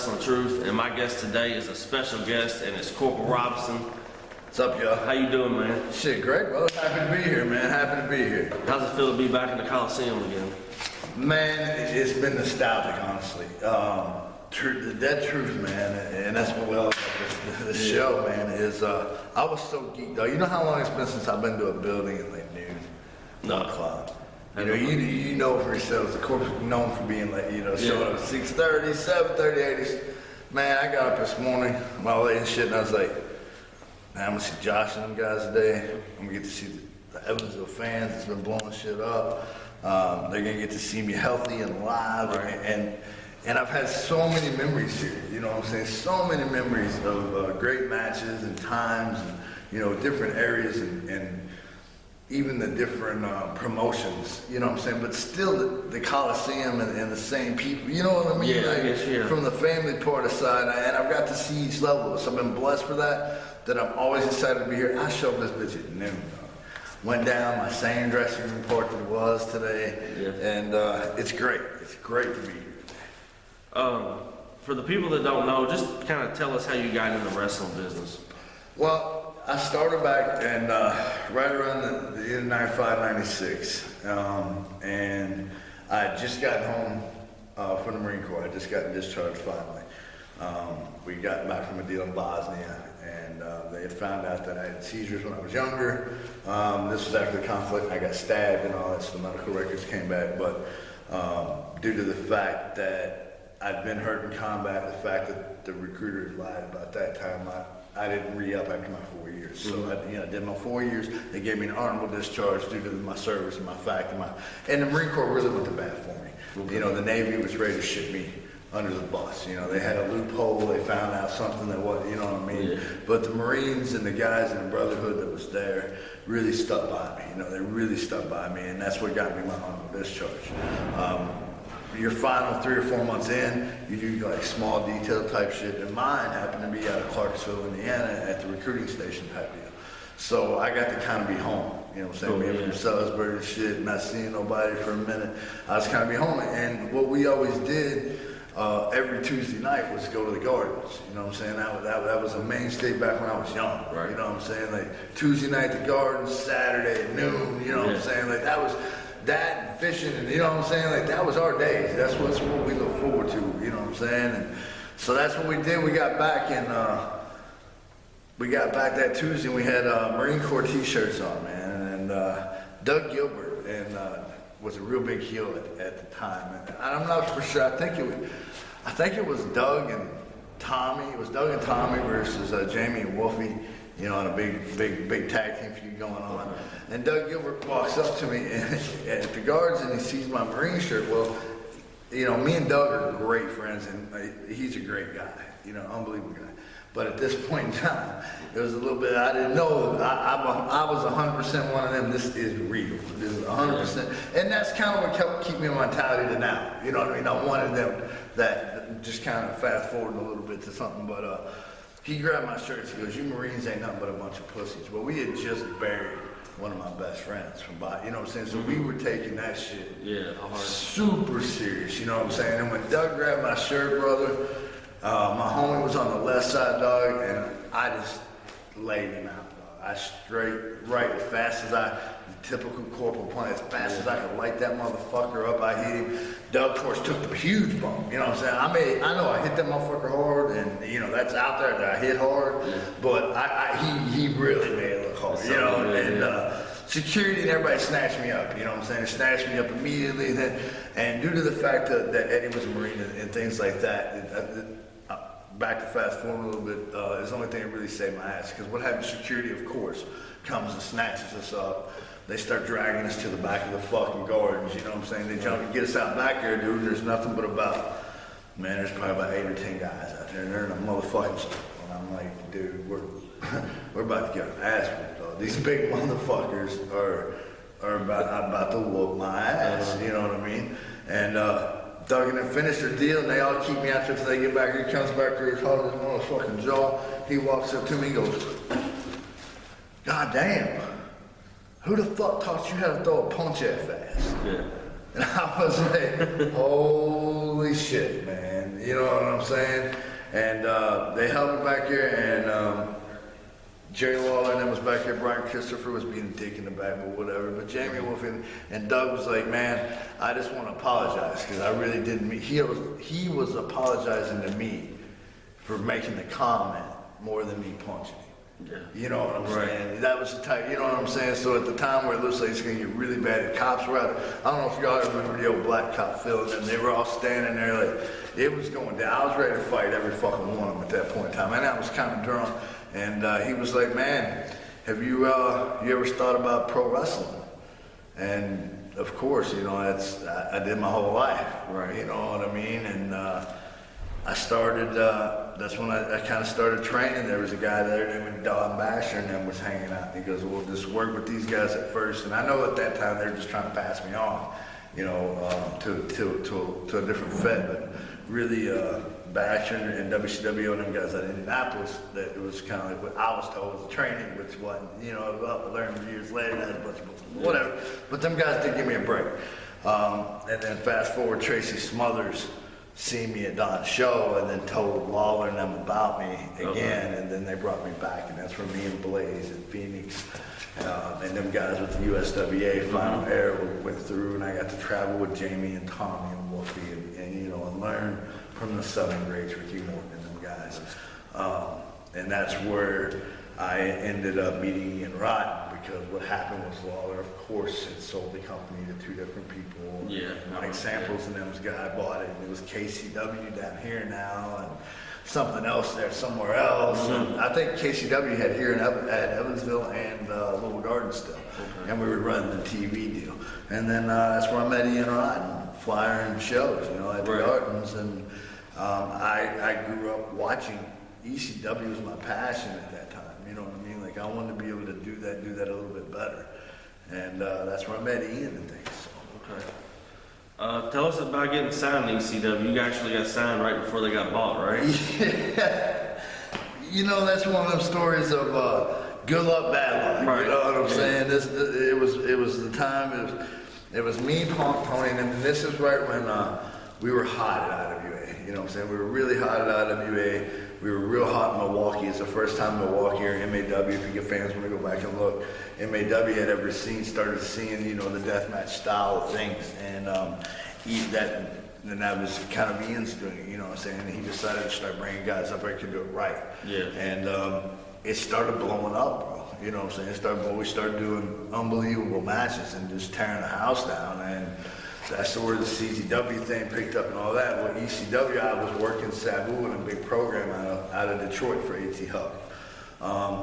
Wrestling Truth, and my guest today is a special guest, and it's Corporal Robinson. What's up, y'all? How you doing, man? Shit, great, brother. Happy to be here, man. Happy to be here. How's it feel to be back in the Coliseum again? Man, it's been nostalgic, honestly. The dead truth, man, and that's what we all about this show, man, is I was so geeked out. You know how long it's been since I've been to a building at like noon? No. O'clock. You know for yourselves, the Corp is known for being like, showing up at 6:30, 7:30, 80s. Man, I got up this morning, my lady and shit, and I was like, man, I'm gonna see Josh and them guys today. I'm gonna get to see the Evansville fans that's been blowing shit up. They're gonna get to see me healthy and alive, right. And I've had so many memories here, you know what I'm saying? So many memories of great matches and times and, different areas and even the different promotions, you know what I'm saying? But still the Coliseum and the same people, you know what I mean? Yeah, From the family part aside, and I've got to see each level, so I've been blessed for that I'm always excited to be here. I showed this bitch at noon. Went down my same dressing room part that it was today, and it's great. It's great to be here. For the people that don't know, just kind of tell us how you got in the wrestling business. Well, I started back and right around the year 95, 96, and I had just gotten home from the Marine Corps. I just got discharged finally. We got back from a deal in Bosnia, and they had found out that I had seizures when I was younger. This was after the conflict. I got stabbed and all that, so the medical records came back. But due to the fact that I'd been hurt in combat, the fact that the recruiter had lied about that time, I didn't re-up after my 4 years. So I did my 4 years. They gave me an honorable discharge due to my service and my fact. And the Marine Corps really went to bat for me. The Navy was ready to ship me under the bus. They had a loophole. They found out something that was, you know what I mean? Yeah. But the Marines and the guys in the Brotherhood that was there really stuck by me. They really stuck by me, and that's what got me my honorable discharge. Your final 3 or 4 months in, you do like small detail type shit, and mine happened to be out of Clarksville, Indiana, at the recruiting station type deal. So I got to kind of be home, you know what I'm saying? Being from Salisbury and shit, not seeing nobody for a minute. I was kind of be home, and what we always did every Tuesday night was go to the Gardens, you know what I'm saying? That was a mainstay back when I was young, right. You know what I'm saying? Like Tuesday night, the Gardens, Saturday at noon, you know what I'm saying? Like that and fishing, and you know what I'm saying? Like that was our days. That's what we look forward to, you know what I'm saying? And so that's what we did. We got back that Tuesday, and we had Marine Corps t-shirts on, man. And Doug Gilbert was a real big heel at the time. And I'm not for sure. I think it was Doug and Tommy. It was Doug and Tommy versus Jamie and Wolfie. On a big tag team feud going on. And Doug Gilbert walks up to me at the guards, and he sees my Marine shirt. Well, me and Doug are great friends, and he's a great guy, unbelievable guy. But at this point in time, it was a little bit, I didn't know, I was 100% one of them. This is real. This is 100%. And that's kind of what kept keeping my mentality to now. You know what I mean? I wanted them that just kind of fast forward a little bit to something, but he grabbed my shirt. He goes, "You Marines ain't nothing but a bunch of pussies." Well, we had just buried one of my best friends from you know what I'm saying? So we were taking that shit super serious, you know what I'm saying? And when Doug grabbed my shirt, brother, my homie was on the left side, dog, and I just laid him out, dog. I straight right as fast as the typical corporal plan, as fast as I could light that motherfucker up, I hit him. Doug, of course, took the huge bump, you know what I'm saying? I know I hit that motherfucker hard, and that's out there that I hit hard, but he really made it look hard, and security and everybody snatched me up, you know what I'm saying? They snatched me up immediately, and due to the fact that Eddie was a Marine and things like that, back to fast forward a little bit, is the only thing that really saved my ass, because what happened, security, of course, comes and snatches us up. They start dragging us to the back of the fucking Gardens, you know what I'm saying? They jump and get us out back there, dude, and there's nothing but there's probably about 8 or 10 guys out there, and they're in a motherfucking circle. And I'm like, dude, we're about to get our ass whooped, dog. These big motherfuckers are about to whoop my ass, you know what I mean? And Doug and them finish their deal, and they all keep me out there until they get back here. He comes back here, he's holding his motherfucking jaw. He walks up to me and goes, "God damn. Who the fuck taught you how to throw a punch that fast?" Yeah. And I was like, holy shit, man. You know what I'm saying? And they held me back here, and Jerry Lawler and them was back here. Brian Christopher was being a dick in the back or whatever. But Jamie Wolf and Doug was like, man, I just want to apologize because I really didn't mean. He was apologizing to me for making the comment more than me punching him. Yeah. You know what I'm saying? That was the type, you know what I'm saying? So at the time where it looks like it's going to get really bad, the cops were out. I don't know if y'all remember the old black cop film, and they were all standing there like, it was going down. I was ready to fight every fucking one of them at that point in time. And I was kind of drunk. And he was like, man, have you ever thought about pro wrestling? And of course, you know, I did my whole life. Right. You know what I mean? And I started, that's when I kind of started training. There was a guy there named Don Basher, and then was hanging out. And he goes, well, just work with these guys at first. And I know at that time they were just trying to pass me off, you know, to a different Fed. But really, Basher and WCW and them guys at Indianapolis, that it was kind of like what I was told was training, which wasn't, you know, I learned years later, that a bunch of whatever. But them guys did give me a break. And then fast forward, Tracy Smothers seen me at Don's show and then told Lawler and them about me again, and then they brought me back, and that's where me and Blaze and Phoenix and them guys with the USWA Final Air went through, and I got to travel with Jamie and Tommy and Wolfie and you know, and learn from the Southern Greats, Ricky Morton and them guys. And that's where I ended up meeting Ian Rotten, because what happened was Lawler, of course, had sold the company to two different people. Yeah. Mike Samples and them's guy bought it, and it was KCW down here now, and something else there somewhere else. And I think KCW had here at Evansville and Little Garden still, and we were running the TV deal. And then that's where I met Ian Rotten, flyering shows, you know, at the Gardens. And I grew up watching. ECW was my passion at that time. You know what I mean? Like, I wanted to be able to do that a little bit better. And that's where I met Ian and things. So. Okay. Tell us about getting signed to ECW. You actually got signed right before they got bought, right? Yeah. You know, that's one of them stories of good luck, bad luck. Right. You know what I'm saying? It was the time. It was me, Punk, Tony, and this is right when we were hot at IWA. You know what I'm saying? We were really hot at IWA. We were real hot in Milwaukee. It's the first time Milwaukee or MAW, if you get fans want to go back and look, MAW had ever started seeing, you know, the deathmatch style of things. And that was kind of Ian's doing, you know what I'm saying? And he decided to start bringing guys up where he could do it right. Yeah. And it started blowing up, bro. You know what I'm saying? We started doing unbelievable matches and just tearing the house down. And that's where the CZW thing picked up and all that. Well, ECW, I was working Sabu in a big program out of Detroit for AT Hub.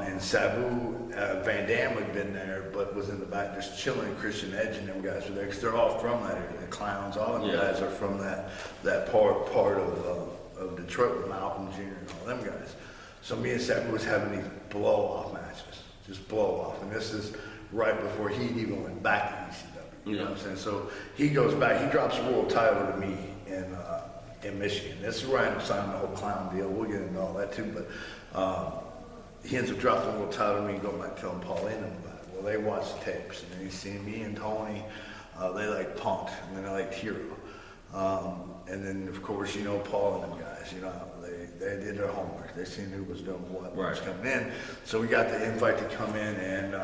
And Sabu, Van Dam had been there, but was in the back just chilling. Christian Edge and them guys were there, because they're all from that area. The Clowns, all them guys are from that part of Detroit with Malcolm Jr. and all them guys. So me and Sabu was having these blow-off matches, just blow-off. And this is right before he even went back to ECW. You know what I'm saying? So he goes back, he drops the world title to me in Michigan. This is where I end up signing the whole Clown deal. We'll get into all that too, but he ends up dropping the world title to me and going back telling Pauline about it. Well, they watched the tapes, and then you see me and Tony, they like Punk, and then they liked Hero. And then, of course, you know, Paul and them guys, you know, they did their homework. They seen who was doing what was coming in. So we got the invite to come in, and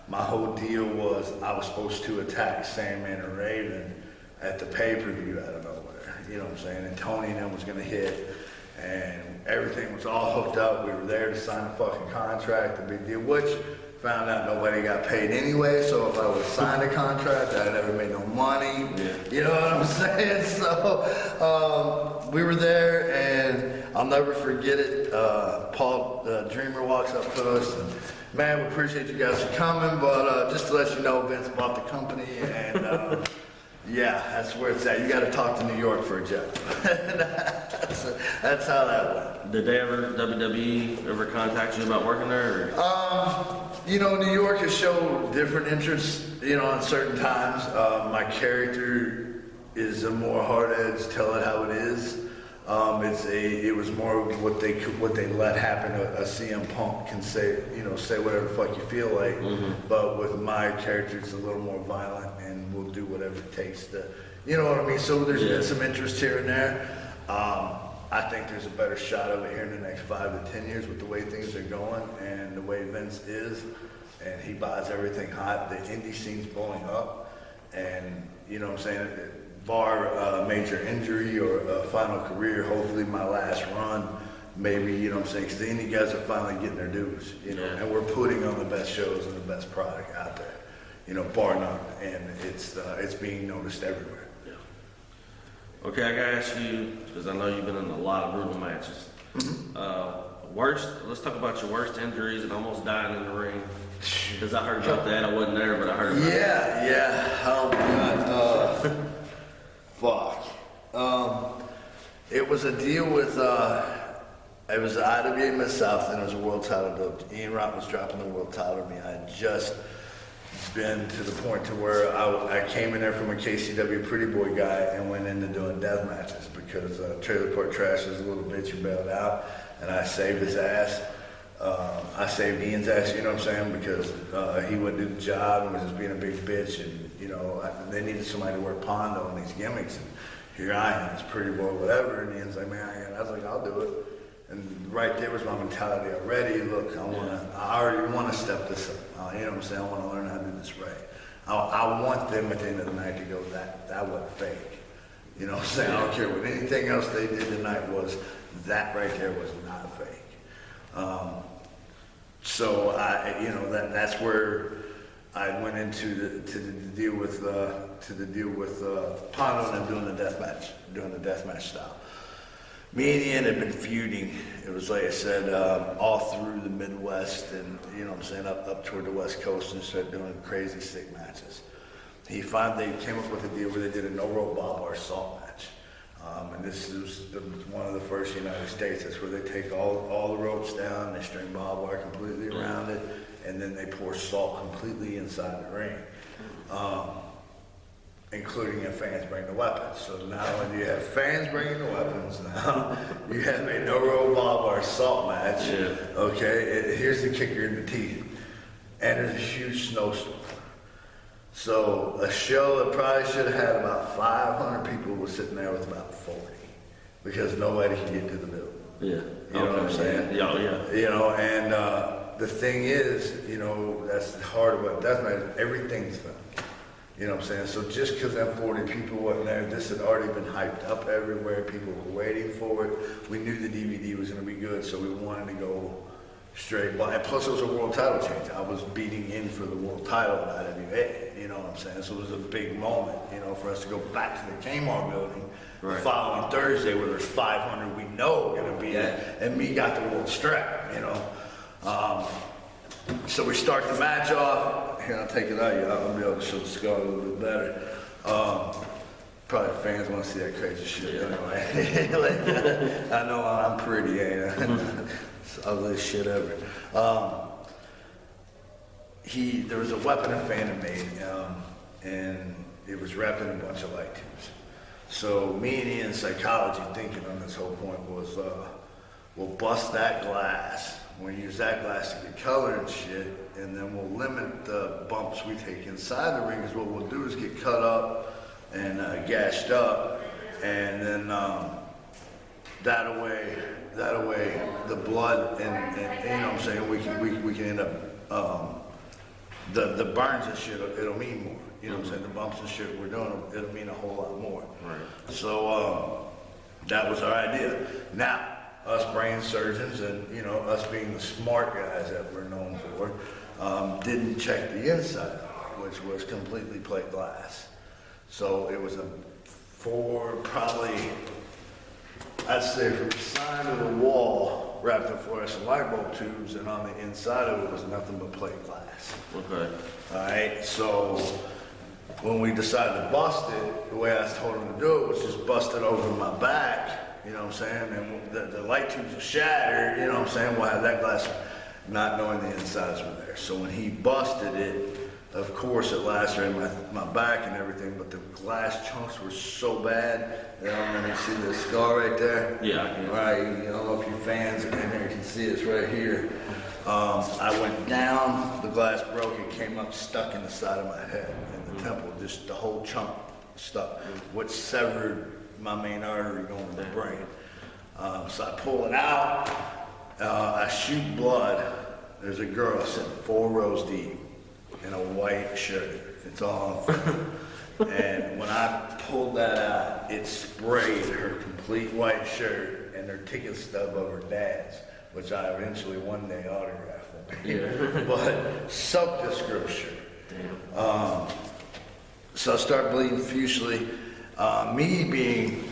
my whole deal was I was supposed to attack Sandman and Raven at the pay-per-view out of nowhere. You know what I'm saying? And Tony and them was going to hit, and everything was all hooked up. We were there to sign a fucking contract, a big deal, which found out nobody got paid anyway. So if I would have signed a contract, I'd never made no money. Yeah. You know what I'm saying? So we were there, and I'll never forget it. Paul Dreamer walks up to us, and man, we appreciate you guys for coming, but just to let you know, Vince bought the company, and yeah, that's where it's at. You got to talk to New York for a job. That's how that went. Did WWE ever contact you about working there? Or? You know, New York has showed different interests, you know, on certain times. My character is a more hard-edged, tell it how it is. It was more of what they let happen. A CM Punk can say, say whatever the fuck you feel like. But with my character, it's a little more violent, and we'll do whatever it takes to, you know what I mean? So there's been some interest here and there. I think there's a better shot of it here in the next 5 to 10 years with the way things are going and the way Vince is, and he buys everything hot. The indie scene's blowing up, and you know what I'm saying? Bar major injury or a final career, hopefully my last run, maybe, you know what I'm saying? Because the indie guys are finally getting their dues, and we're putting on the best shows and the best product out there, bar none, and it's being noticed everywhere. Okay, I gotta ask you, because I know you've been in a lot of brutal matches. Let's talk about your worst injuries and almost dying in the ring. Because I heard about that. I wasn't there, but I heard about it. Yeah. Oh my God. Fuck. It was a deal with, it was the IWA Mid-South, and it was a world title deal. Ian Rock was dropping the world title to me. I had just been to the point to where I came in there from a KCW pretty boy guy and went into doing death matches because Trailer Park Trash was a little bitch who bailed out, and I saved his ass. I saved Ian's ass, you know what I'm saying, because he wouldn't do the job and was just being a big bitch, and they needed somebody to wear Pondo and these gimmicks, and here I am, this pretty boy, whatever, and Ian's like, man, I was like, I'll do it. And right there was my mentality already. Look, I already want to step this up. You know what I'm saying? I want to learn how to do this right. I want them at the end of the night to go, that wasn't fake. You know what I'm saying? I don't care what anything else they did tonight was. That right there was not fake. So that's where I went into the deal with Pondo and doing the deathmatch style. Me and Ian had been feuding. It was like I said, all through the Midwest and, you know what I'm saying, up toward the West Coast, and started doing crazy sick matches. They came up with a deal where they did a no-rope barbed wire assault match. And this was one of the first in the United States. That's where they take all the ropes down, they string barbed wire completely around it, and then they pour salt completely inside the ring. Including if fans bring the weapons. So not only do you have fans bringing the weapons, now you have a no-rope barbed wire assault match. Yeah. Okay, here's the kicker in the teeth. And there's a huge snowstorm. So a show that probably should have had about 500 people was sitting there with about 40 because nobody could get to the building. Yeah. You know what I'm saying? Yeah. And the thing is, that's the hard about deathmatch. Everything's filmed. You know what I'm saying? So just because them 40 people wasn't there, this had already been hyped up everywhere. People were waiting for it. We knew the DVD was going to be good, so we wanted to go straight. And plus, it was a world title change. I was beating in for the world title at IWA. You know what I'm saying? So it was a big moment, for us to go back to the Kmart building the following Thursday where there's 500 we know are going to be at, and me got the world strap, So we start the match off. Here, I'll take it out. I'll be able to show the scar a little bit better. Probably fans want to see that crazy shit anyway. I know I'm pretty, ain't I? It's the ugliest shit ever. There was a weapon a fan had made, and it was wrapped in a bunch of light tubes. So me and Ian's psychology thinking on this whole point was, we'll bust that glass. We'll use that glass to get color and shit, and then we'll limit the bumps we take inside the ring, because what we'll do is get cut up and gashed up, and then that way the blood and you know what I'm saying, we can end up the burns and shit, it'll mean more. You know what I'm saying? The bumps and shit we're doing, it'll mean a whole lot more. Right. So that was our idea. Now, us brain surgeons and, us being the smart guys that we're known for, didn't check the inside, which was completely plate glass. So it was I'd say from the side of the wall, wrapped in fluorescent light bulb tubes, and on the inside of it was nothing but plate glass. Okay. All right, so when we decided to bust it, the way I told him to do it was just bust it over my back. You know what I'm saying? And the light tubes are shattered, we'll have that glass, not knowing the insides were there. So when he busted it, Of course, it lacerated my back and everything, but the glass chunks were so bad. You see the scar right there? Yeah. Right, I don't know if you fans in there, you can see it's right here. I went down, the glass broke, it came up stuck in the side of my head, in the temple, just the whole chunk stuck, which severed my main artery going to the brain. So I pull it out, I shoot blood. There's a girl sitting 4 rows deep in a white shirt. It's all on film. And when I pulled that out, it sprayed her complete white shirt and her ticket stub of her dad's, which I eventually one day autographed for me. Yeah. But soaked this girl's shirt. Damn. So I start bleeding profusely. Me being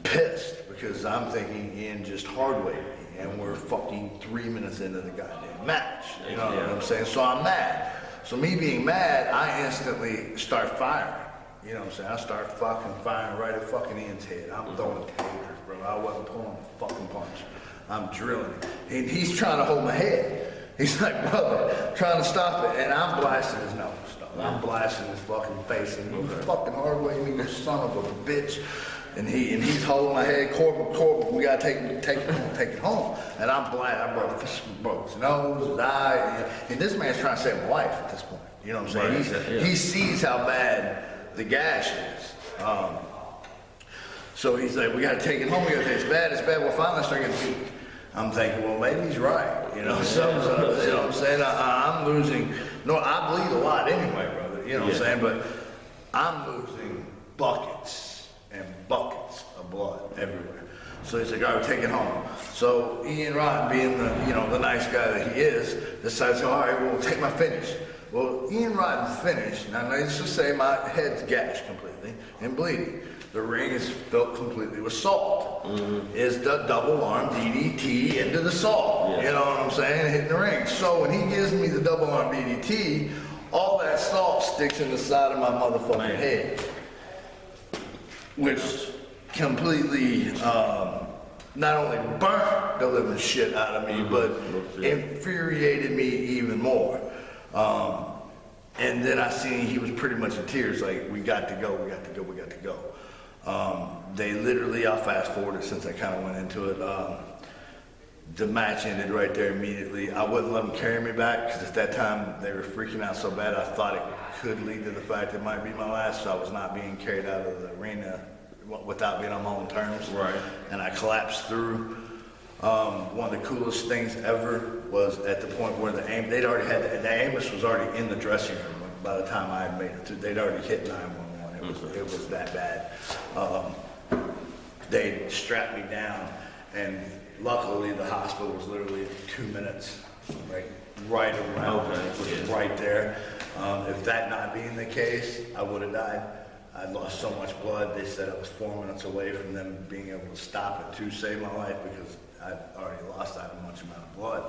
pissed because I'm thinking Ian just hard-weighted me, and we're fucking 3 minutes into the goddamn match. You know what I'm saying? So I'm mad. So me being mad, I instantly start firing. You know what I'm saying? I start fucking firing right at fucking Ian's head. I'm throwing taters, bro. I wasn't pulling a fucking punch. I'm drilling. And he's trying to hold my head. He's like, brother, trying to stop it. And I'm blasting his nose. I'm blasting his fucking face. And you fucking hard-weighting me, you son of a bitch. And he's holding my head, Corporal, we gotta take it home. And I'm black, I broke his nose, his eye, and this man's trying to save my life at this point. You know what I'm saying? He sees how bad the gash is. So he's like, we gotta take it home, it's bad, well finally I start getting weak. I'm thinking, well maybe he's right, you know, so you know what I'm saying? I'm losing, no, I bleed a lot anyway, brother, you know what I'm saying? But I'm losing buckets and buckets of blood everywhere. So he's like, all right, take it home. So Ian Rotten, being the nice guy that he is, decides, all right, well, take my finish. Well, Ian Rotten finished. Now, let's just say my head's gashed completely and bleeding. The ring is filled completely with salt. Is the double arm DDT into the salt. You know what I'm saying? Hitting the ring. So when he gives me the double arm DDT, all that salt sticks in the side of my motherfucking head. Which completely not only burnt the living shit out of me, but infuriated me even more. And then I seen he was pretty much in tears, like, we got to go. They literally, I'll fast forward it since I kind of went into it. The match ended right there immediately. I wouldn't let them carry me back because at that time they were freaking out so bad I thought it could lead to the fact it might be my last, so I was not being carried out of the arena without being on my own terms. Right. And I collapsed through. One of the coolest things ever was at the point where the ambulance was already in the dressing room by the time I had made it. They'd already hit 911. It was that bad. They strapped me down, and luckily the hospital was literally 2 minutes, right around. It was right there. If that not being the case, I would have died. I'd lost so much blood. They said I was 4 minutes away from them being able to stop it to save my life because I'd already lost that much amount of blood.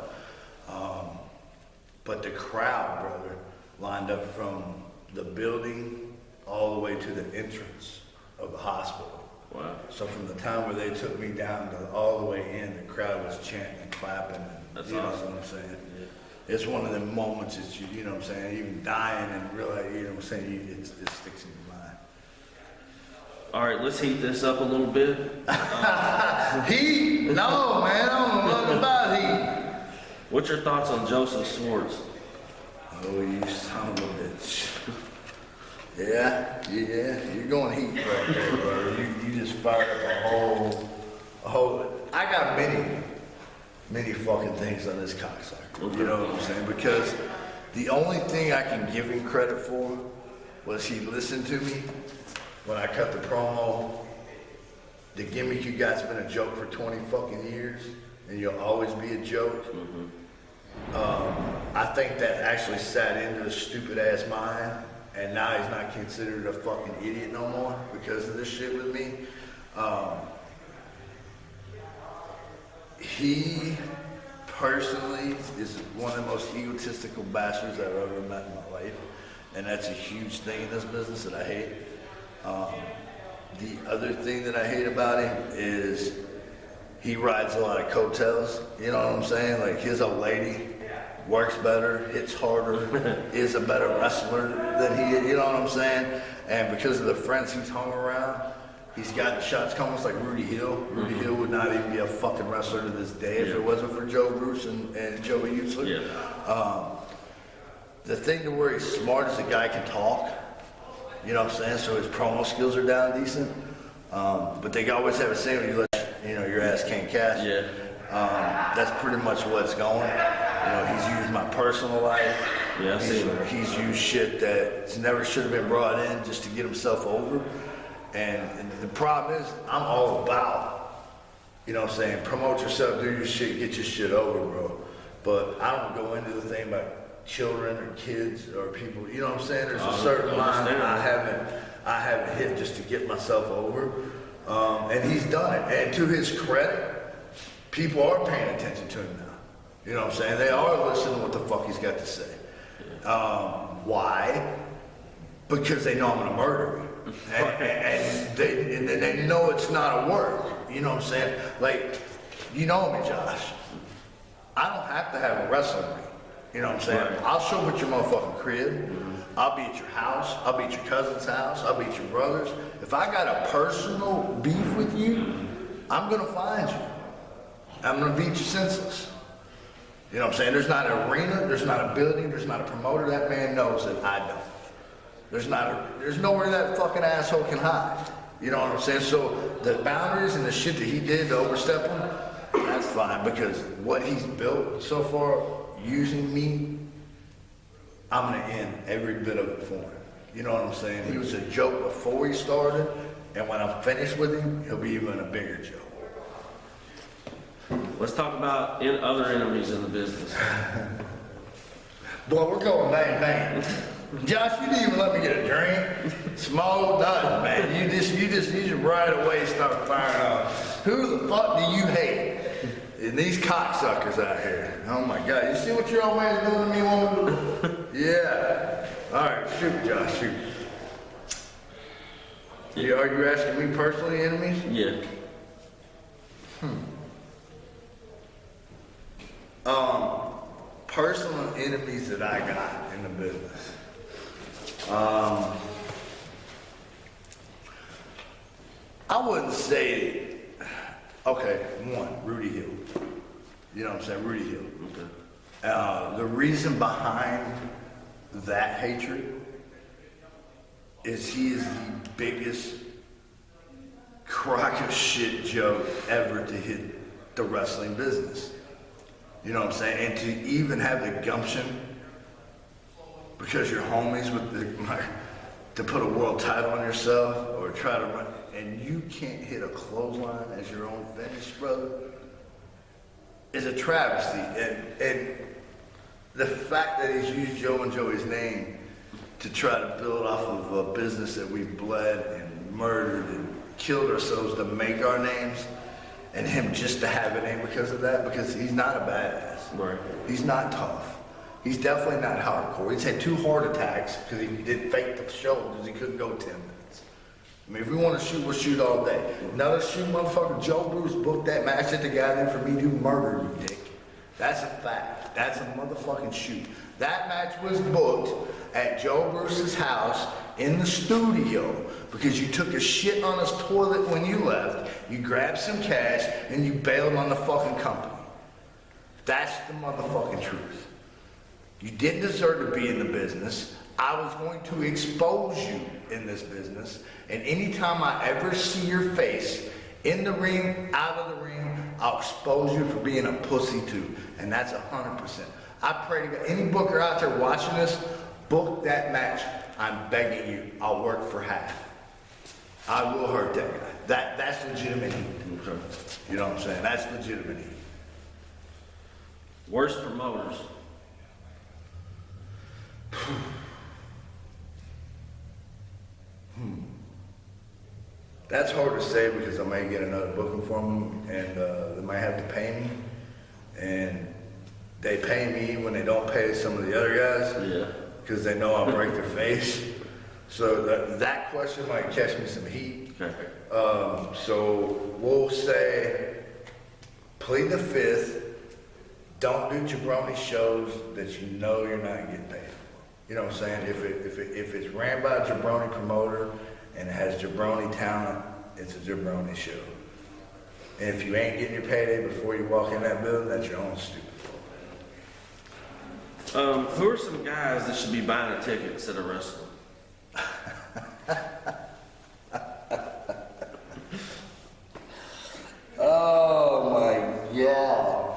But the crowd, brother, lined up from the building all the way to the entrance of the hospital. Wow. So from the time where they took me down to all the way in, the crowd was chanting and clapping. And, that's awesome. Know what I'm saying? Yeah. It's one of the moments that you know what I'm saying, even dying and realize, you know what I'm saying, it sticks in your mind. All right, let's heat this up a little bit. Heat? No, man, I don't know nothing about heat. What's your thoughts on Joseph Swartz? Oh, you son of a bitch. Yeah, you're going heat right there, bro. You just fired up a whole. I got many fucking things on this cocksucker. You know what I'm saying? Because the only thing I can give him credit for was he listened to me when I cut the promo. The gimmick you got's been a joke for 20 fucking years, and you'll always be a joke. I think that actually sat into his stupid ass mind. And now he's not considered a fucking idiot no more because of this shit with me. He personally is one of the most egotistical bastards I've ever met in my life. And that's a huge thing in this business that I hate. The other thing that I hate about him is he rides a lot of coattails. You know what I'm saying? Like his old lady works better, hits harder, is a better wrestler than he is, you know what I'm saying? And because of the friends he's hung around, he's gotten shots almost like Rudy Hill. Rudy Hill would not even be a fucking wrestler to this day if it wasn't for Joe Bruce and Joey Utzler. Yeah. The thing to where he's smart is the guy can talk, you know what I'm saying? So his promo skills are down decent. But they always have a saying, you let, you know, your ass can't catch. Yeah. That's pretty much what's going. You know, he's used my personal life. Yeah, I've seen that. He's used shit that never should have been brought in just to get himself over. And the problem is, I'm all about, you know what I'm saying, promote yourself, do your shit, get your shit over, bro. But I don't go into the thing about children or kids or people, you know what I'm saying? There's a certain line I haven't hit just to get myself over. And he's done it. And to his credit, people are paying attention to him now. You know what I'm saying? They are listening to what the fuck he's got to say. Why? Because they know I'm gonna murder him. And they know it's not a work. You know what I'm saying? Like, you know me, Josh. I don't have to have a wrestling ring. You know what I'm saying? Right. I'll show up at your motherfucking crib. I'll be at your house. I'll be at your cousin's house. I'll be at your brother's. If I got a personal beef with you, I'm gonna find you. I'm gonna beat you senseless. You know what I'm saying? There's not an arena, there's not a building, there's not a promoter. That man knows that I don't. There's nowhere that fucking asshole can hide. You know what I'm saying? So the boundaries and the shit that he did to overstep them, that's fine, because what he's built so far using me, I'm gonna end every bit of it for him. You know what I'm saying? He was a joke before he started, and when I'm finished with him, he'll be even a bigger joke. Let's talk about other enemies in the business. Boy, we're going bang bang. Josh, you didn't even let me get a drink. Small nothing, man. You just right away start firing off. Who the fuck do you hate? And these cocksuckers out here. Oh my God, you see what your old man's doing to me, woman? Yeah. All right, shoot, Josh, shoot. Yeah, are you asking me personally, enemies? Yeah. Personal enemies that I got in the business. I wouldn't say, okay, one, Rudy Hill. You know what I'm saying, Rudy Hill. Okay. The reason behind that hatred is he is the biggest crock of shit joke ever to hit the wrestling business. You know what I'm saying? And to even have the gumption, because you're homies with to put a world title on yourself or try to run, and you can't hit a clothesline as your own finish, brother, is a travesty. And the fact that he's used Joe and Joey's name to try to build off of a business that we bled and murdered and killed ourselves to make our names, and him just to have a name because of that, because he's not a badass. Right. He's not tough. He's definitely not hardcore. He's had 2 heart attacks because he did fake the show because he couldn't go 10 minutes. I mean, if we want to shoot, we'll shoot all day. Another shoot, motherfucker, Joe Bruce booked that match at the guy there for me to murder you, dick. That's a fact. That's a motherfucking shoot. That match was booked at Joe Bruce's house in the studio because you took a shit on his toilet when you left, you grabbed some cash, and you bailed on the fucking company. That's the motherfucking truth. You didn't deserve to be in the business. I was going to expose you in this business, and anytime I ever see your face in the ring, out of the ring, I'll expose you for being a pussy too, and that's 100%. I pray to God, any booker out there watching this, book that match. I'm begging you. I'll work for half. I will hurt that guy. That's legitimate heat. You know what I'm saying? That's legitimate heat. Worst promoters. That's hard to say because I may get another booking from them, and they might have to pay me. And they pay me when they don't pay some of the other guys. Yeah. Because they know I'll break their face. So that question might catch me some heat. Okay. So we'll say, plead the 5th, don't do jabroni shows that you know you're not getting paid for. You know what I'm saying? If it's ran by a jabroni promoter and it has jabroni talent, it's a jabroni show. And if you ain't getting your payday before you walk in that building, that's your own stupid fault. Who are some guys that should be buying a ticket instead of wrestling? Oh my God.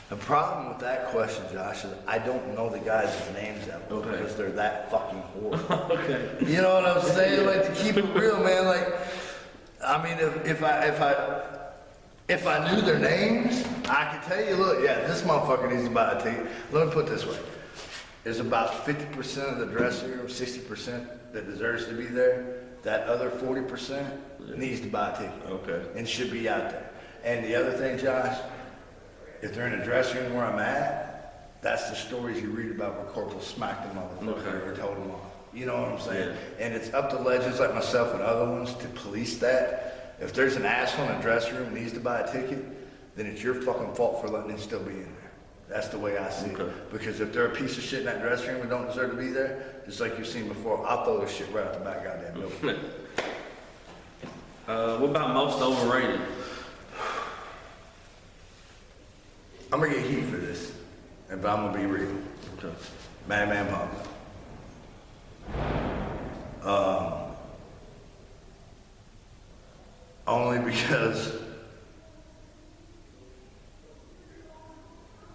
The problem with that question, Josh, is I don't know the guys' names out there because they're that fucking horrible. Okay. You know what I'm saying? Like, to keep it real, man, like, I mean, if I knew their names, I could tell you, look, yeah, this motherfucker needs to buy a ticket. Let me put it this way. There's about 50% of the dressing room, 60% that deserves to be there. That other 40% needs to buy a ticket. Okay. And should be out there. And the other thing, Josh, if they're in a dressing room where I'm at, that's the stories you read about where Corporal smacked the motherfucker or told him off. You know what I'm saying? Yeah. And it's up to legends like myself and other ones to police that. If there's an asshole in a dressing room who needs to buy a ticket, then it's your fucking fault for letting him still be in there. That's the way I see it. Because if they're a piece of shit in that dressing room and don't deserve to be there, just like you've seen before, I'll throw this shit right out the back goddamn building. What about most overrated? I'm gonna get heat for this, but I'm gonna be real. Okay. Madman Pablo. Only because,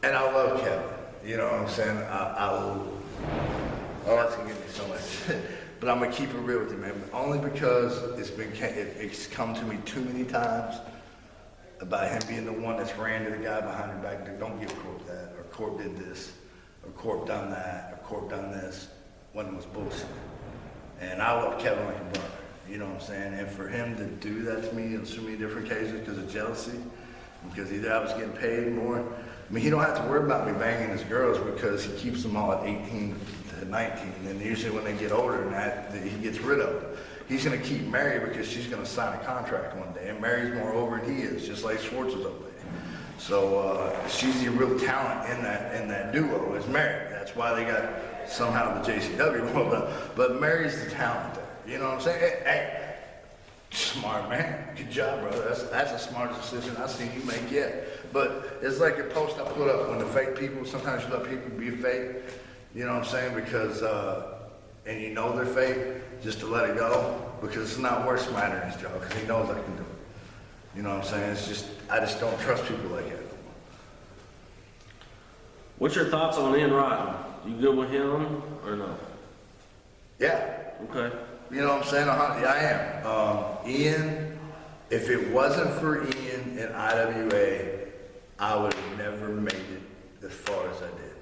and I love Kevin. You know what I'm saying? Oh, that's gonna give me so much shit. But I'm gonna keep it real with you, man. Only because it's come to me too many times about him being the one that's ran to the guy behind your back. Don't give Corp that, or Corp did this, or Corp done that, or Corp done this, when it was bullshit. And I love Kevin like a brother, you know what I'm saying? And for him to do that to me on so many different occasions because of jealousy, because either I was getting paid more. I mean, he don't have to worry about me banging his girls because he keeps them all at 18 to 19. And usually when they get older than that, he gets rid of them. He's going to keep Mary because she's going to sign a contract one day. And Mary's more over than he is, just like Schwartz is over there. So she's the real talent in that duo is Mary. That's why they got somehow the JCW rolled up. But Mary's the talent there. You know what I'm saying? Hey, smart man. Good job, brother. That's the smartest decision I've seen you make yet. But it's like a post I put up when the fake people, sometimes you let people be fake. You know what I'm saying? Because, and you know they're fake, just to let it go. Because it's not worth smattering his job, because he knows I can do it. You know what I'm saying? It's just, I just don't trust people like that. What's your thoughts on Ian Rotten? You good with him or no? Yeah. Okay. You know what I'm saying? Yeah, I am. Ian, if it wasn't for Ian and IWA, I would have never made it as far as I did.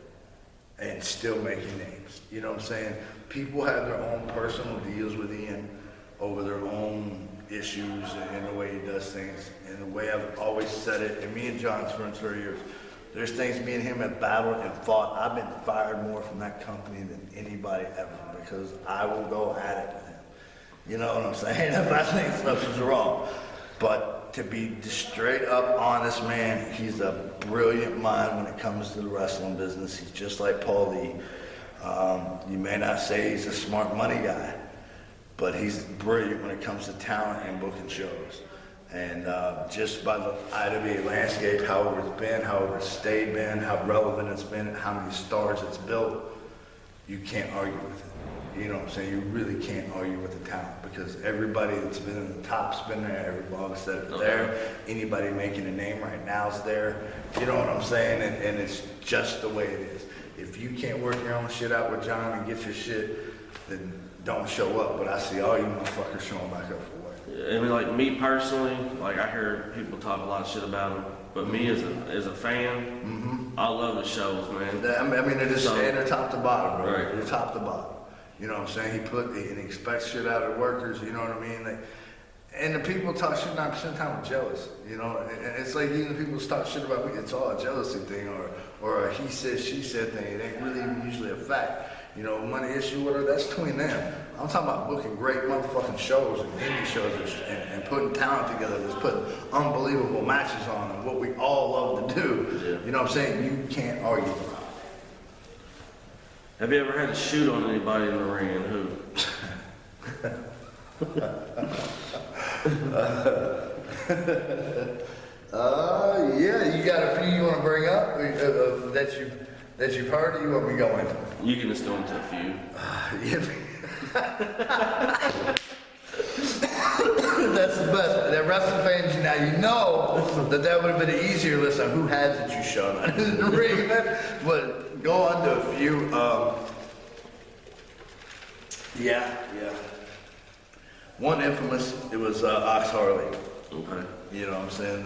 And still making names. You know what I'm saying? People have their own personal deals with Ian over their own issues and the way he does things. And the way I've always said it, and me and John's friends for years, there's things me and him have battled and fought. I've been fired more from that company than anybody ever because I will go at it with him. You know what I'm saying? If I think stuff is wrong. But to be straight up honest, man, he's a brilliant mind when it comes to the wrestling business. He's just like Paul Lee. You may not say he's a smart money guy, but he's brilliant when it comes to talent and booking shows. And just by the IWA landscape, however it's been, however it's stayed been, how relevant it's been, and how many stars it's built, you can't argue with it. You know what I'm saying? You really can't argue with the talent because everybody that's been in the top's been there, every blog said it's there. Anybody making a name right now is there. You know what I'm saying? And it's just the way it is. If you can't work your own shit out with John and get your shit, then don't show up. But I see all you motherfuckers showing back up for work. I mean, like me personally, like I hear people talk a lot of shit about him, but me as a fan, I love the shows, man. I mean, they're just they're top to bottom, bro. Right. They're top to bottom. You know what I'm saying? He expects shit out of workers. You know what I mean? And the people talk shit 90% of the time are jealous. You know, and it's like even the people talk shit about me. It's all a jealousy thing or a he said she said thing. It ain't really even usually a fact. You know, money issue, whatever. That's between them. I'm talking about booking great motherfucking shows and indie shows and putting talent together that's putting unbelievable matches on and what we all love to do. Yeah. You know what I'm saying? You can't argue about it. Have you ever had to shoot on anybody in the ring and who? Yeah, you got a few you want to bring up that you've heard, or you want me to go into? You can just go into a few. That's the best. That wrestling fans, now you know that would have been an easier list on who has it you showed on in the ring. But go on to a few. Yeah. One infamous, it was Ox Harley. Okay. You know what I'm saying?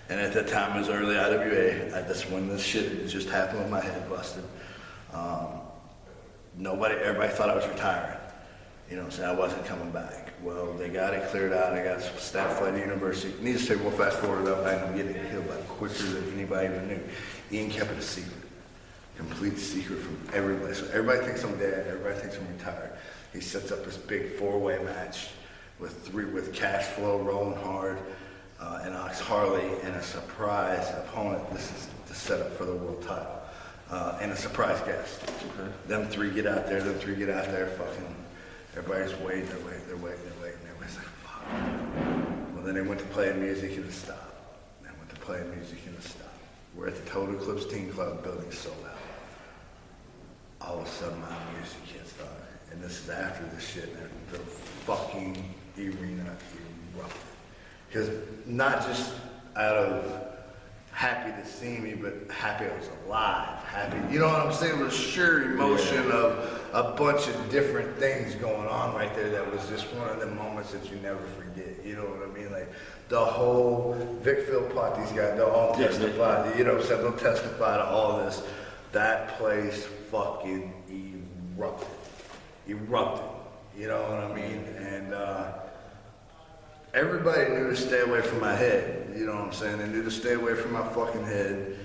And at that time it was early IWA. That's when this shit just happened with my head busted. Everybody thought I was retiring. You know what I'm saying? I wasn't coming back. Well, they got it cleared out. I got staff flight to university. Needless to say, we'll fast forward up. I ended up getting healed back quicker than anybody even knew. Ian kept it a secret. Complete secret from everybody. So everybody thinks I'm dead. Everybody thinks I'm retired. He sets up this big four-way match with Cash Flow, Rolling Hard, and Ox Harley, and a surprise opponent. This is the setup for the world title. And a surprise guest. Okay. Them three get out there, fucking, everybody's waiting. Everybody's like, fuck. Well, then they went to play music and it stopped. We're at the Total Eclipse Teen Club building sold out. All of a sudden, my music hits on. And this is after this shit, and the fucking arena erupted. Because not just out of happy to see me, but happy I was alive, happy, you know what I'm saying? It was sheer emotion of a bunch of different things going on right there that was just one of the moments that you never forget, you know what I mean? Like, the whole Vic Philpott, these guys, they'll all testify, you know what I'm saying? They'll testify to all this. That place fucking erupted, you know what I mean? And, everybody knew to stay away from my head, you know what I'm saying? They knew to stay away from my fucking head.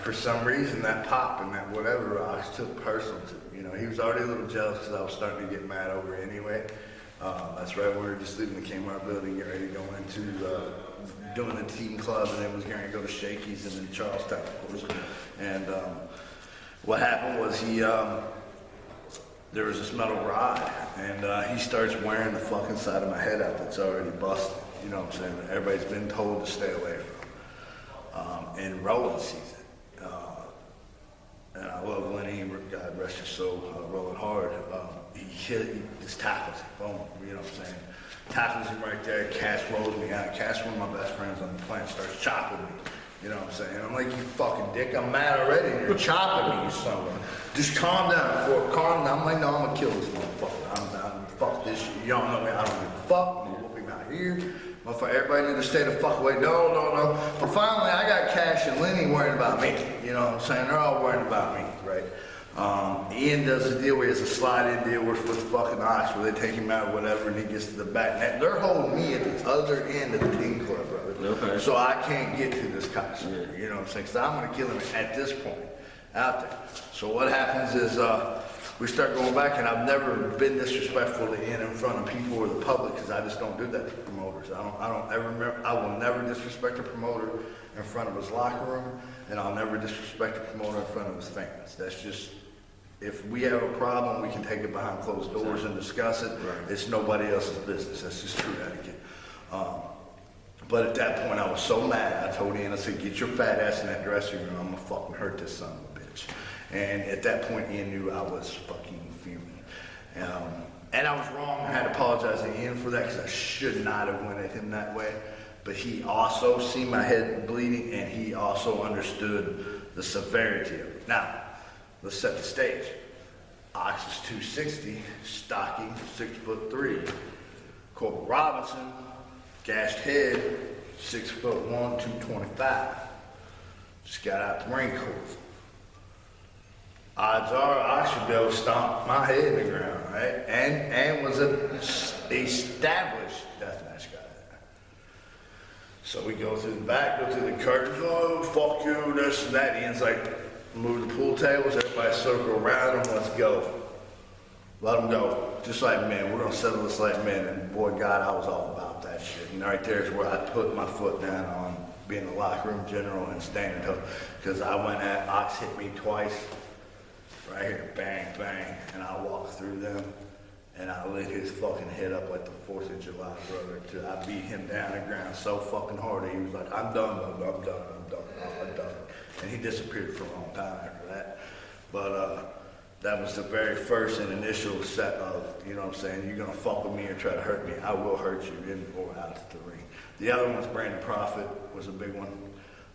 For some reason, that pop and that whatever, I took personal to. You know, he was already a little jealous because I was starting to get mad over it anyway. That's right, we were just leaving the Kmart building, getting ready to go into doing the team club, and then was going to go to Shakey's and then Charlestown, of course. And what happened was there was this metal rod, and he starts wearing the fucking side of my head out that's already busted. You know what I'm saying? Everybody's been told to stay away from. And Roland sees it. And I love Lenny, God rest his soul, Rolling Hard. He just tackles him, boom, you know what I'm saying? Tackles him right there, Cash rolls me out. Cash, one of my best friends on the planet, starts chopping me. You know what I'm saying? I'm like, you fucking dick, I'm mad already, and you're chopping me, you son of a... Just calm down, calm down. I'm like, no, I'm gonna kill this motherfucker. I'm down, fuck this shit. You don't know me, I don't give a fuck. I'm whooping out here. Motherfucker, everybody need to stay the fuck away. No. But finally, I got Cash and Lenny worrying about me. You know what I'm saying? They're all worrying about me, right? Ian does the deal where he has a slide-in deal with fucking Ox, where they take him out or whatever, and he gets to the back. And they're holding me at the other end of the team club, brother. Okay. So I can't get to this cocksucker, you know what I'm saying? Because I'm going to kill him at this point, out there. So what happens is we start going back, and I've never been disrespectful to Ian in front of people or the public, because I just don't do that to promoters. I will never disrespect a promoter in front of his locker room, and I'll never disrespect a promoter in front of his fans. That's just, if we have a problem, we can take it behind closed doors and discuss it. Right. It's nobody else's business. That's just true etiquette. But at that point, I was so mad. I told Ian, I said, get your fat ass in that dressing room. I'm gonna fucking hurt this son of a bitch. And at that point, Ian knew I was fucking fuming. And I was wrong. I had to apologize to Ian for that because I should not have went at him that way. But he also seen my head bleeding, and he also understood the severity of it. Now, let's set the stage. Ox is 260, stocky, 6'3". Corporal Robinson, gashed head, 6'1", 225. Just got out the Marine Corps. Odds are I should be able to stomp my head in the ground, right? And was an established deathmatch guy. So we go through the back, go through the curtains, oh, fuck you, this and that. Ian's like, move the pool tables, everybody circle around them, let's go. Let them go. Just like men, we're gonna settle this like men. And boy, God, I was all about that shit. And right there is where I put my foot down on being a locker room general and standing up. Because I went at, Ox hit me twice, right here, bang, bang. And I walked through them and I lit his fucking head up like the 4th of July, brother. Till I beat him down the ground so fucking hard that he was like, I'm done, brother, I'm done, I'm done, I'm done. And he disappeared for a long time after that. But, that was the very first and initial set of, you know what I'm saying, you're going to fuck with me or try to hurt me, I will hurt you in or out of the ring. The other one was Brandon Prophet, was a big one.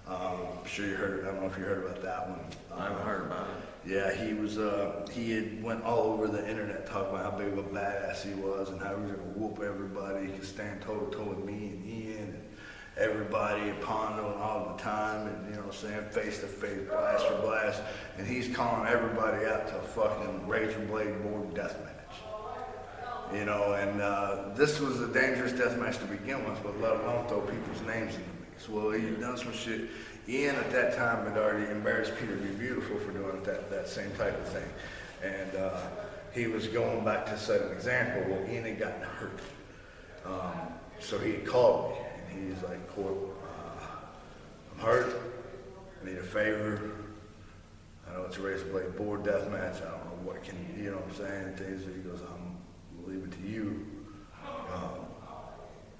I'm sure you heard, I don't know if you heard about that one. I haven't heard about it. Yeah, he had went all over the internet talking about how big of a badass he was and how he was going to whoop everybody. He could stand toe-to-toe with me and Ian and everybody at Pondo and all the time, and you know what I'm saying, face to face, blast for blast, and he's calling everybody out to a fucking razor blade board death match. You know, and this was a dangerous death match to begin with, but let alone throw people's names in the mix. Well, he'd done some shit. Ian at that time had already embarrassed Peter Be Beautiful for doing that same type of thing, and he was going back to set an example. Well, Ian had gotten hurt, so he had called me. He's like, Corp, I'm hurt, I need a favor. I know it's a razor blade board death match. I don't know what can, you know what I'm saying? And things. He goes, I'm leave it to you.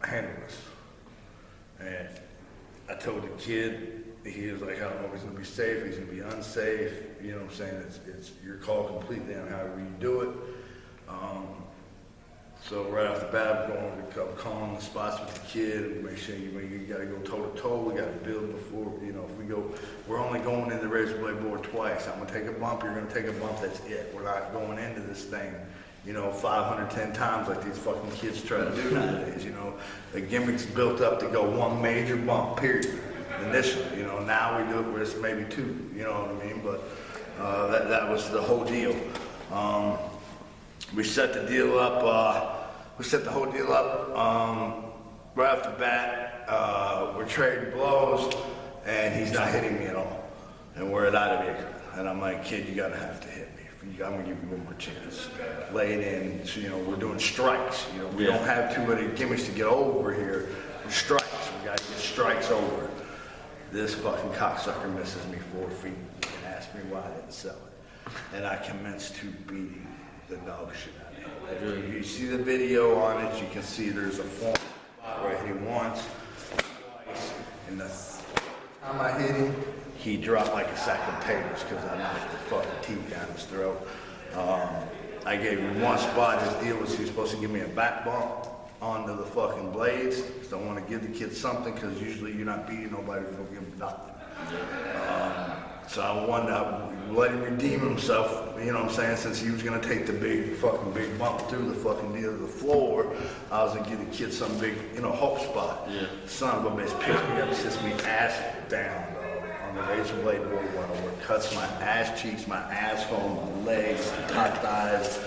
Handle this. And I told the kid, he was like, I don't know if he's gonna be safe, he's gonna be unsafe. You know what I'm saying? It's your call completely on however you do it. So right off the bat, I'm calling the spots with the kid and make sure you got to go toe to toe. We got to build before, you know, if we go, we're only going in the razor blade board twice. I'm going to take a bump, you're going to take a bump, that's it. We're not going into this thing, you know, 510 times like these fucking kids try to do nowadays, you know. The gimmick's built up to go one major bump, period, initially. You know, now we do it where it's maybe two, you know what I mean? But that was the whole deal. We set the deal up, we set the whole deal up right off the bat. We're trading blows, and he's not hitting me at all. And we're at Ida. And I'm like, kid, you're gonna have to hit me. I'm gonna give you one more chance. Lay it in. So, you know, we're doing strikes. You know, we don't have too many gimmicks to get over here. We're strikes. We gotta get strikes over. This fucking cocksucker misses me 4 feet and asks me why I didn't sell it. And I commenced to beating the dog shit out of him. If you see the video on it, you can see there's a form spot right here once, twice, and the time I hit him, he dropped like a sack of potatoes because I knocked the fucking teeth down his throat. I gave him one spot. His deal was he was supposed to give me a back bump onto the fucking blades because I want to give the kid something because usually you're not beating nobody if you don't give him nothing. So I wanted to let him redeem himself, you know what I'm saying, since he was going to take the big bump through the fucking deal to the floor. I was going to give the kid some big, you know, hope spot. Yeah. Son of a bitch picks me up, sits me ass down, on the razor blade board where it cuts my ass cheeks, my asshole, my legs, my top thighs,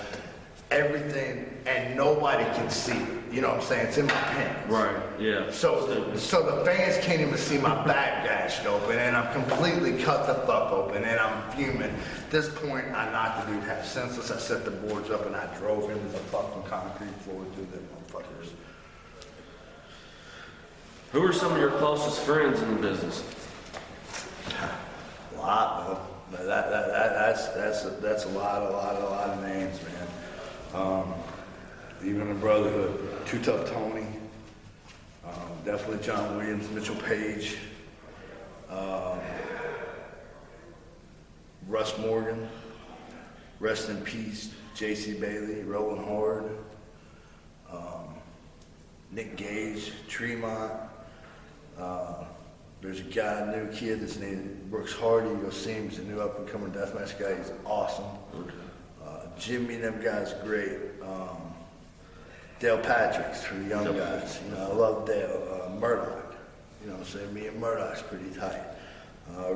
everything, and nobody can see it. You know what I'm saying? It's in my pants. Right, yeah. So the fans can't even see my back gashed open, and I'm completely cut the fuck open, and I'm fuming. At this point, I knocked the dude half senseless. I set the boards up, and I drove into the fucking concrete floor through them motherfuckers. Who are some of your closest friends in the business? A lot, man. That's a lot of names, man. Even the Brotherhood, Too Tough Tony, definitely John Williams, Mitchell Page, Russ Morgan, rest in peace, J.C. Bailey, Roland Horde, Nick Gage, Tremont. There's a guy, a new kid that's named Brooks Hardy. You'll see him. He's a new up-and-coming deathmatch guy. He's awesome. Jimmy, them guys, great. Dale Patrick's for the young guys. You know, I love Dale. Murdoch. You know what I'm saying? Me and Murdoch's pretty tight.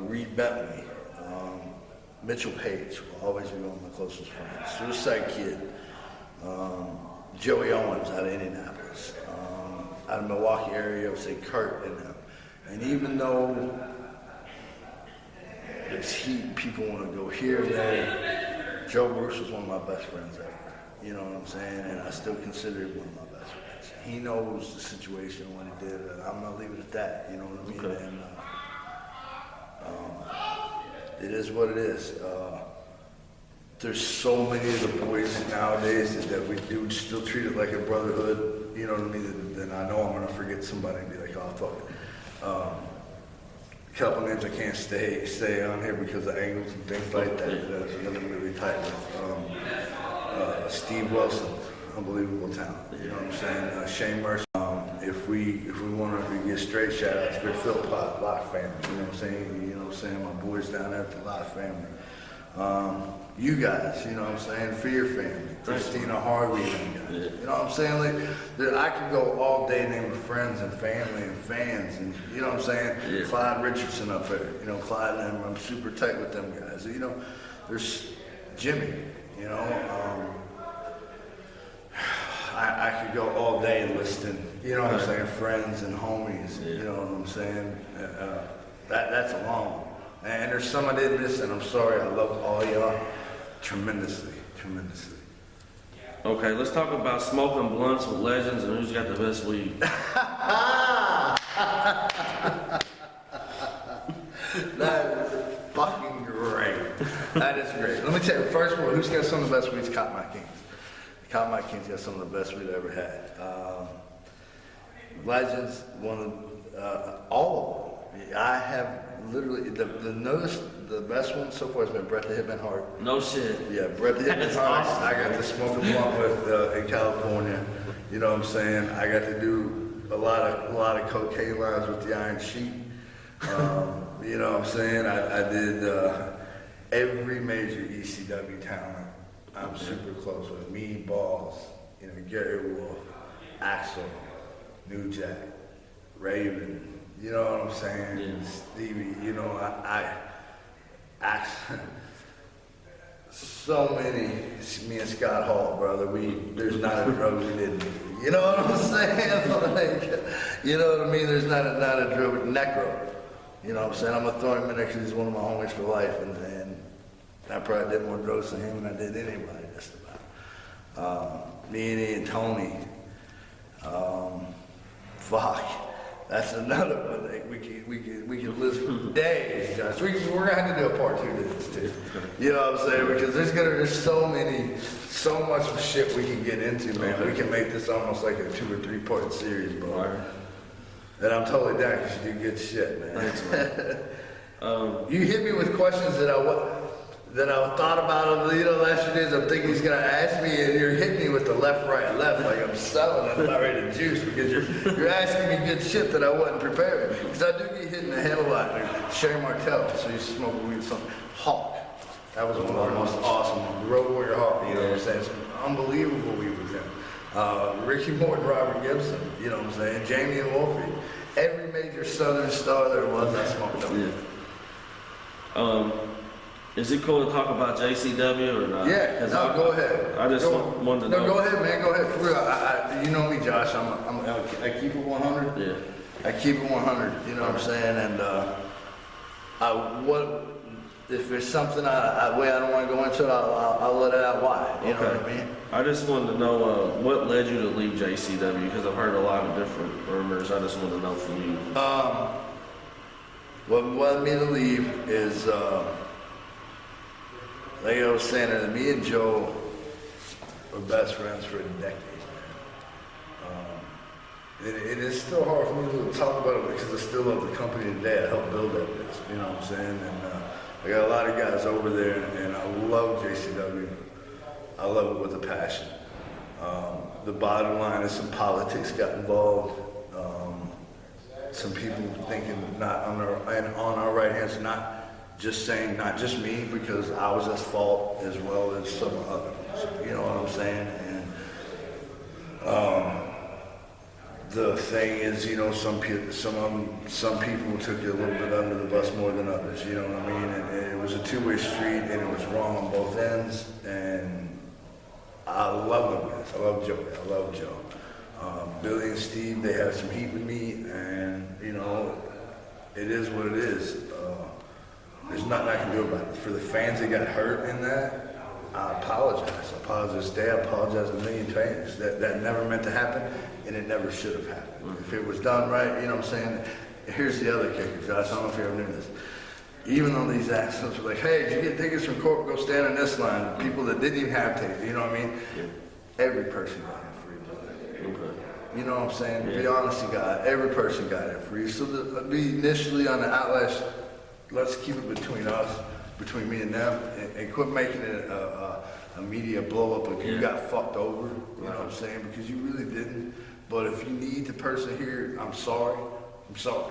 Reed Bentley. Mitchell Page will always be one of my closest friends. Suicide Kid. Joey Owens out of Indianapolis. Out of Milwaukee area, I would say Kurt and them. And even though there's heat, people want to go here and there. Joe Bruce was one of my best friends ever. You know what I'm saying? And I still consider him one of my best friends. He knows the situation when he did it, and I'm gonna leave it at that. You know what I mean? Okay. And it is what it is. There's so many of the boys nowadays that we do still treat it like a brotherhood. You know what I mean? Then I know I'm gonna forget somebody and be like, oh fuck it. A couple names I can't stay on here because of angles and things like that. That I'm really tight with. Steve Wilson, unbelievable talent. You know what I'm saying? Shane Mercer. If we wanted to get straight shout outs, we're Phil Pot, Lock family. You know what I'm saying? You know what I'm saying? My boys down there at the Lock family. You guys, you know what I'm saying? For your family. Christina Harvey and guys. You know what I'm saying? Like, I could go all day naming friends and family and fans and, you know what I'm saying? Yeah. Clyde Richardson up there. You know, Clyde and them, I'm super tight with them guys. You know, there's Jimmy, you know. I could go all day listing, you know what I'm saying, friends and homies, you know what I'm saying? That's a long one. And there's some I did miss, and I'm sorry, I love all y'all tremendously. Okay, let's talk about smoking blunts with legends and who's got the best weed. That is fucking great. That is great. Let me tell you, first of all, who's got some of the best weeds? Cotton Mike Kings. Cotton Mike King's got some of the best weed I ever had. Legends, all of them. I have literally, the best one so far has been Brett the Hitman Hart. No shit. Yeah, Brett the Hitman That's Hart. awesome. I got to smoke a blunt with in California. You know what I'm saying? I got to do a lot of cocaine lines with the Iron Sheik. You know what I'm saying? I did every major ECW talent. I'm super close with me, Balls, you know, Gary Wolf, Axel, New Jack, Raven. You know what I'm saying? Yeah. Stevie, you know, so many, me and Scott Hall, brother, there's not a drug we didn't do. You know what I'm saying? Like, you know what I mean? There's not a drug, Necro. You know what I'm saying? I'm gonna throw him in there because he's one of my homies for life, and I probably did more drugs than him than I did anybody, just about. Me and Tony, fuck. That's another one that we can list for days, Josh. We're gonna have to do a part 2 to this too. You know what I'm saying? Because there's so much shit we can get into, man. We can make this almost like a 2 or 3 part series, bro. Right. And I'm totally down because you do good shit, man. Thanks, man. You hit me with questions that I thought about, you know, last few days. I'm thinking he's gonna ask me, and you're hitting me with the left, right, left, like I'm selling it, not ready to juice, because you're asking me good shit that I wasn't prepared. Because I do get hit in the head a lot. Like Sherry Martell, so you smoke weed with something. Hawk, that was one of our most awesome ones. Road Warrior Hawk, you know what I'm saying? Some unbelievable weed with him. Ricky Morton, Robert Gibson, you know what I'm saying? Jamie and Wolfie. Every major Southern star there was, I smoked them. Yeah. Is it cool to talk about JCW or not? Yeah, no, go ahead. I just wanted to know. No, go ahead, man. Go ahead. For real, you know me, Josh. I keep it 100. Yeah. I keep it 100. You know what I'm saying? And if there's something I don't want to go into, I'll let it out. Why? You know what I mean? I just wanted to know what led you to leave JCW, because I've heard a lot of different rumors. I just wanted to know from you. What led me to leave is. Like I was saying, me and Joe were best friends for a decade. It is still hard for me to talk about it because I still love the company today. I helped build that business, you know what I'm saying? And I got a lot of guys over there, and I love JCW. I love it with a passion. The bottom line is some politics got involved. Some people thinking not on our right hands, not just me, because I was at fault as well as some other ones. You know what I'm saying? And the thing is, you know, some people took it a little bit under the bus more than others. You know what I mean? And it was a two-way street, and it was wrong on both ends. And I love them guys. I love Joe. Billy and Steve, they have some heat with me, and you know, it is what it is. There's nothing I can do about it. For the fans that got hurt in that, I apologize. I apologize today. I apologize a million times. That never meant to happen, and it never should have happened. If it was done right, you know what I'm saying? Here's the other kicker, Josh. I don't know if you ever knew this. Even though these accidents were like, hey, did you get tickets from Corp? Go stand in this line. People that didn't even have tickets, you know what I mean? Yeah. Every person got it free, brother. Okay. You know what I'm saying? Yeah. Be honest to God, every person got it free. So be initially on the outlash, let's keep it between us, between me and them, and quit making it a media blow up like you got fucked over, you know what I'm saying? Because you really didn't. But if you need the person here, I'm sorry. I'm sorry.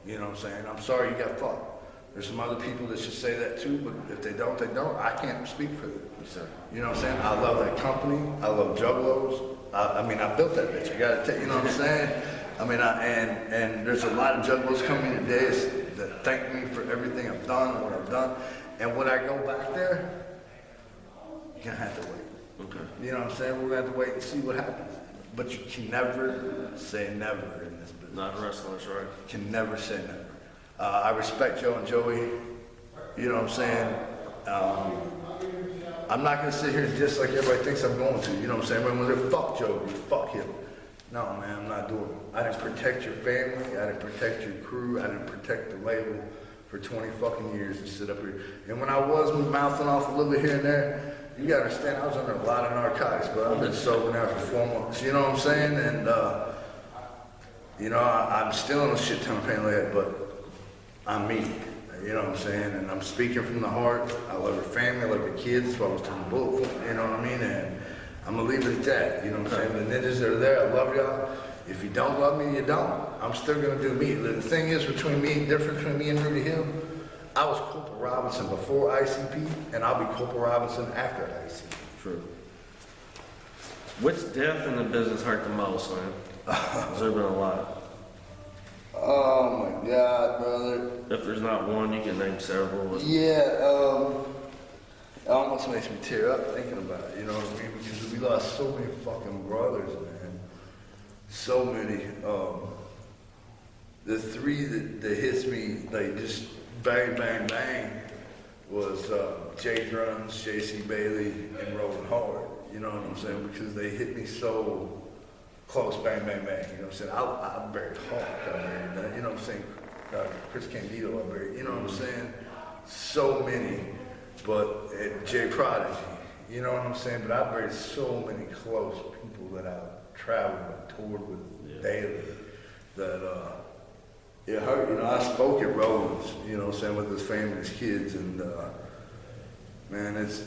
You know what I'm saying? I'm sorry you got fucked. There's some other people that should say that too, but if they don't, they don't. I can't speak for them. You know what I'm saying? I love that company. I love Juggalos. I mean, I built that bitch. I gotta tell you, know what I'm saying? I mean, and there's a lot of Juggalos coming today that thank me for everything I've done and what I've done. And when I go back there, you're gonna have to wait. Okay. You know what I'm saying? We're gonna have to wait and see what happens. But you can never say never in this business. Not wrestling, that's right. You can never say never. I respect Joe and Joey, you know what I'm saying? I'm not gonna sit here and diss like everybody thinks I'm going to, you know what I'm saying? When they're fuck Joe, fuck him. No, man, I'm not doing it. I didn't protect your family, I didn't protect your crew, I didn't protect the label for 20 fucking years to sit up here. And when I was mouthing off a little bit here and there, you gotta understand, I was under a lot of narcotics, but I've been sober now for 4 months, you know what I'm saying? And, you know, I'm still in a shit ton of pain like that, but I'm me, you know what I'm saying? And I'm speaking from the heart. I love her family, I love her kids, that's why I was telling bullet, you know what I mean? And I'm gonna leave it at that, you know what I'm saying? The ninjas that are there, I love y'all. If you don't love me, you don't. I'm still gonna do me. The thing is difference between me and Rudy Hill, I was Corporal Robinson before ICP, and I'll be Corporal Robinson after ICP. True. Which death in the business hurt the most, man? There's been a lot. Oh my God, brother. If there's not one, you can name several. Yeah, it almost makes me tear up thinking about it, you know what I mean? Because we lost so many fucking brothers, man. So many. The three that hits me, like just bang, bang, bang, was Jay Drums, JC Bailey, and Rolling Hard. You know what I'm saying? Because they hit me so close, bang, bang, bang. You know what I'm saying? I buried Hawk, I buried that. You know what I'm saying? Chris Candido, I buried. You know what I'm saying? So many, but Jay Prodigy. You know what I'm saying? But I buried so many close people that I traveled and toured with daily that it hurt. You know, I spoke at Rollins, you know what I'm saying, with his family, his kids, and man, it's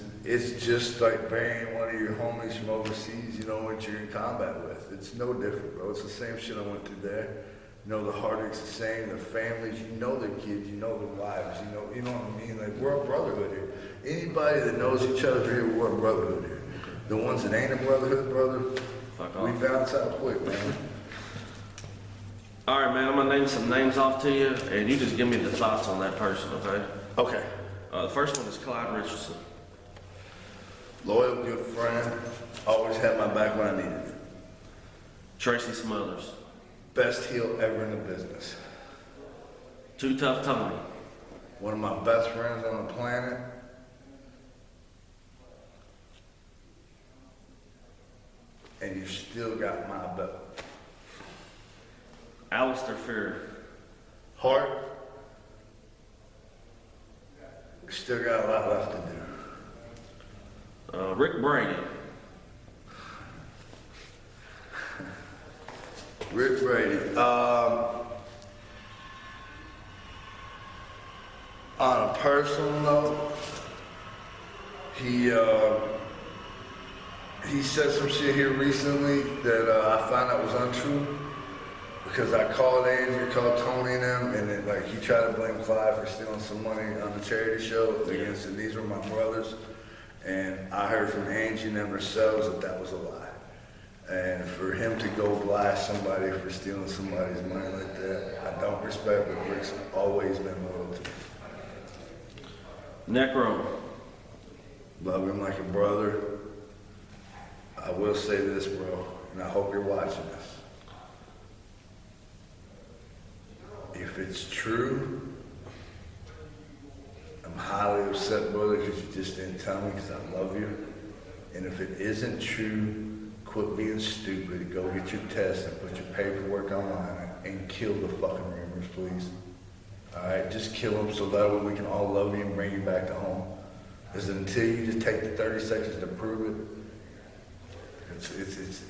just like burying one of your homies from overseas, you know, what you're in combat with. It's no different, bro. It's the same shit I went through there. You know, the heartache's the same, their families, you know their kids, you know their wives, you know what I mean? Like, we're a brotherhood here. Anybody that knows each other here, we're a brotherhood here. The ones that ain't a brotherhood, brother, we bounce out quick, man. All right, man, I'm gonna name some names off to you, and you just give me the thoughts on that person, okay? Okay. The first one is Clyde Richardson. Loyal, good friend, always had my back when I needed it. Tracy Smothers. Best heel ever in the business. Too Tough Tony. One of my best friends on the planet. And you still got my belt. Alistair Fury. Heart. Still got a lot left to do. Rick Brady. Rick Brady. On a personal note, he said some shit here recently that I found out was untrue. Because I called Andrew, called Tony and them, and then like he tried to blame Clyde for stealing some money on the charity show against it. These were my brothers, and I heard from Angie and them themselves that was a lie. And for him to go blast somebody for stealing somebody's money like that, I don't respect, but Rick's always been loyal to me. Necro. Love him like a brother. I will say this, bro, and I hope you're watching this. If it's true, upset, brother, because you just didn't tell me because I love you. And if it isn't true, quit being stupid. Go get your test and put your paperwork online and kill the fucking rumors, please. All right, just kill them so that way we can all love you and bring you back to home. Because until you just take the 30 seconds to prove it,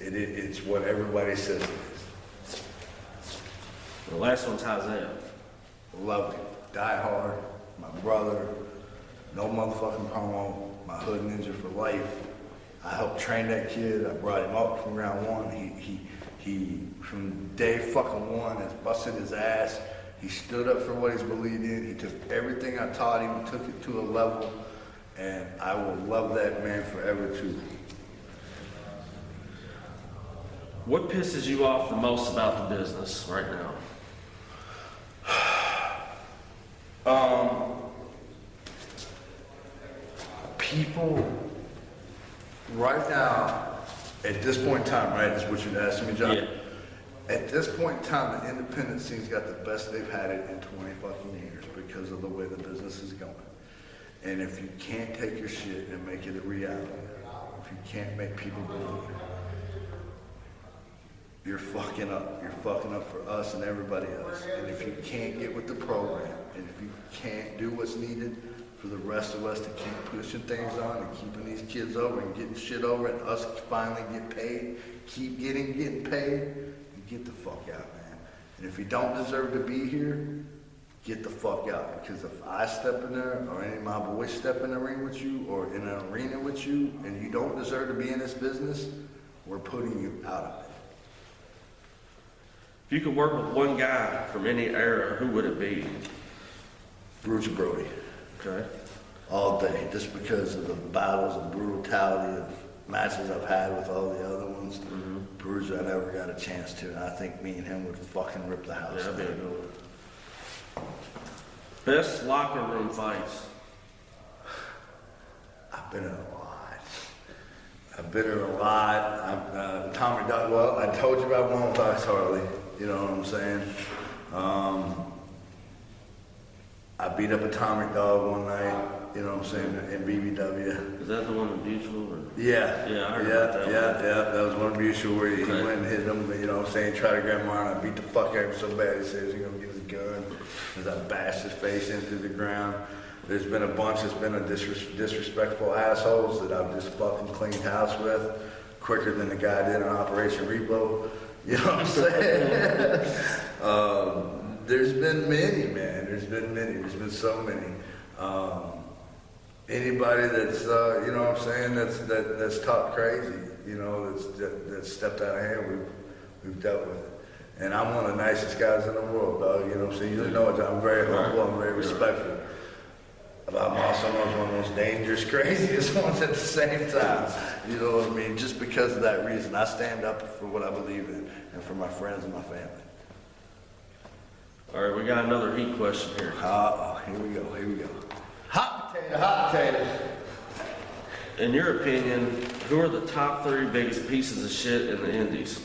it's what everybody says it is. The last one's Isaiah. Love you. Die hard. My brother. No motherfucking promo. My hood ninja for life. I helped train that kid. I brought him up from round one. He from day fucking one has busted his ass. He stood up for what he's believed in. He took everything I taught him and took it to a level. And I will love that man forever too. What pisses you off the most about the business right now? People right now, at this point in time, right, is what you're asking me, John? Yeah. At this point in time, the independent scene's got the best they've had it in 20 fucking years because of the way the business is going. And if you can't take your shit and make it a reality, if you can't make people believe, you're fucking up. You're fucking up for us and everybody else. And if you can't get with the program, and if you can't do what's needed for the rest of us to keep pushing things on and keeping these kids over and getting shit over and us finally get paid, keep getting paid, you get the fuck out, man. And if you don't deserve to be here, get the fuck out. Because if I step in there or any of my boys step in the ring with you or in an arena with you and you don't deserve to be in this business, we're putting you out of it. If you could work with one guy from any era, who would it be? Bruce Brody. Okay. All day, just because of the battles and brutality of matches I've had with all the other ones. Mm-hmm. Bruce, I never got a chance to, and I think me and him would fucking rip the house down. Best locker room fights? I've been in a lot. Tommy Dog, well, I told you about one with Ice Harley. You know what I'm saying? I beat up a Tommy Dog one night, you know what I'm saying, in BBW. Is that the one in Mutual? Or? Yeah. Yeah, I heard about that one. Yeah, that was one Mutual where he went and hit him, you know what I'm saying, tried to grab mine. I beat the fuck out of him so bad he says he's going to get his gun. As I bashed his face into the ground. There's been a bunch that's been a disrespectful assholes that I've just fucking cleaned house with quicker than the guy did on Operation Repo. You know what I'm saying? There's been many, man. There's been so many. Anybody that's, you know what I'm saying, that's talked crazy, you know, that's stepped out of hand, we've dealt with it. And I'm one of the nicest guys in the world, dog. You know what I'm saying? You know it. I'm very humble. I'm very respectful. But I'm also one of the most dangerous, craziest ones at the same time. You know what I mean? Just because of that reason, I stand up for what I believe in and for my friends and my family. All right, we got another heat question here. Here we go. Hot potato. In your opinion, who are the top 3 biggest pieces of shit in the Indies?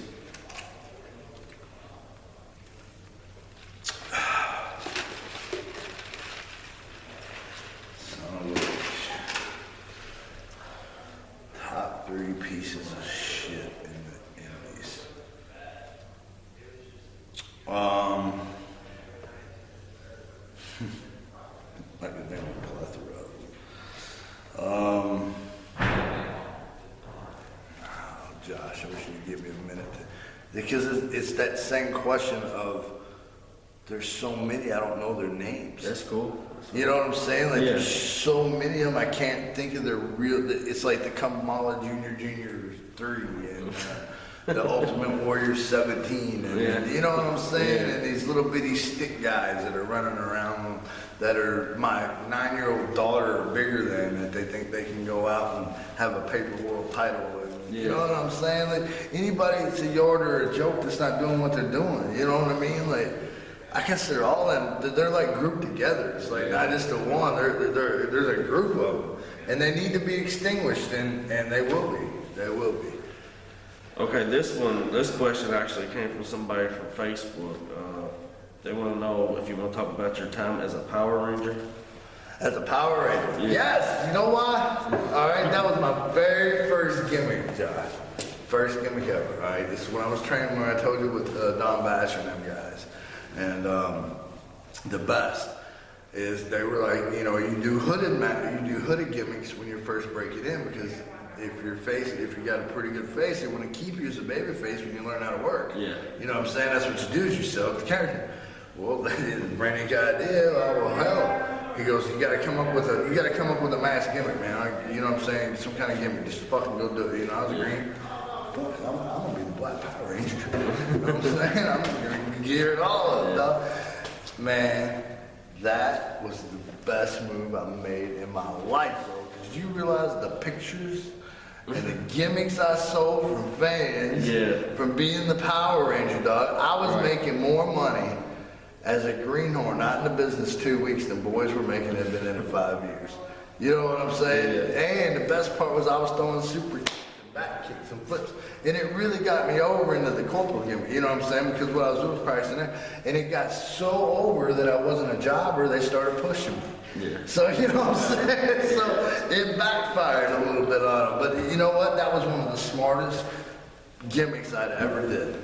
Top 3 pieces of shit in the Indies. I can name a plethora of them. Josh, I wish you'd give me a minute. Because it's that same question of, there's so many, I don't know their names. That's cool. You know what I'm saying? Like, Yeah. There's so many of them, I can't think of their real, it's like the Kamala Junior 3 and the Ultimate Warrior 17. And, you know what I'm saying? And these little bitty stick guys that are running around that are my 9-year-old daughter or bigger than, that they think they can go out and have a paper world title. You know what I'm saying? Like, anybody that's a yard or a joke that's not doing what they're doing. You know what I mean? Like, I consider all of them, they're like grouped together. It's like not just the one, there's a group of them. And they need to be extinguished, and they will be. They will be. Okay, this question actually came from somebody from Facebook. They want to know if you want to talk about your time as a Power Ranger. As a Power Ranger. Yeah. Yes, you know why? All right, that was my very first gimmick, Josh. First gimmick ever, all right? This is when I was training, when I told you with Don Basher and them guys. And the best is they were like, you know, you do hooded gimmicks when you're first breaking in, because if you got a pretty good face, they want to keep you as a baby face when you learn how to work. Yeah. You know what I'm saying? That's what you do, is you sell the character. Well, Brandon got idea. Well, hell, he goes, you gotta come up with a mask gimmick, man. You know what I'm saying? Some kind of gimmick. Just fucking go do it. You know, I was agreeing. Fuck, I'm gonna be the Black Power Ranger. You know what I'm saying? I'm gonna gear it all up, dog. Man, that was the best move I made in my life, bro. Did you realize the pictures and the gimmicks I sold from fans, from being the Power Ranger, dog? I was making more money as a greenhorn, not in the business 2 weeks, than boys were making that been in it 5 years. You know what I'm saying? And the best part was I was throwing super kicks and back kicks and flips. And it really got me over into the Corporal gimmick, you know what I'm saying? Because what I was doing was practicing there. And it got so over that I wasn't a jobber, they started pushing me. Yeah. So, you know what I'm saying? So it backfired a little bit on them. But you know what? That was one of the smartest gimmicks I'd ever did.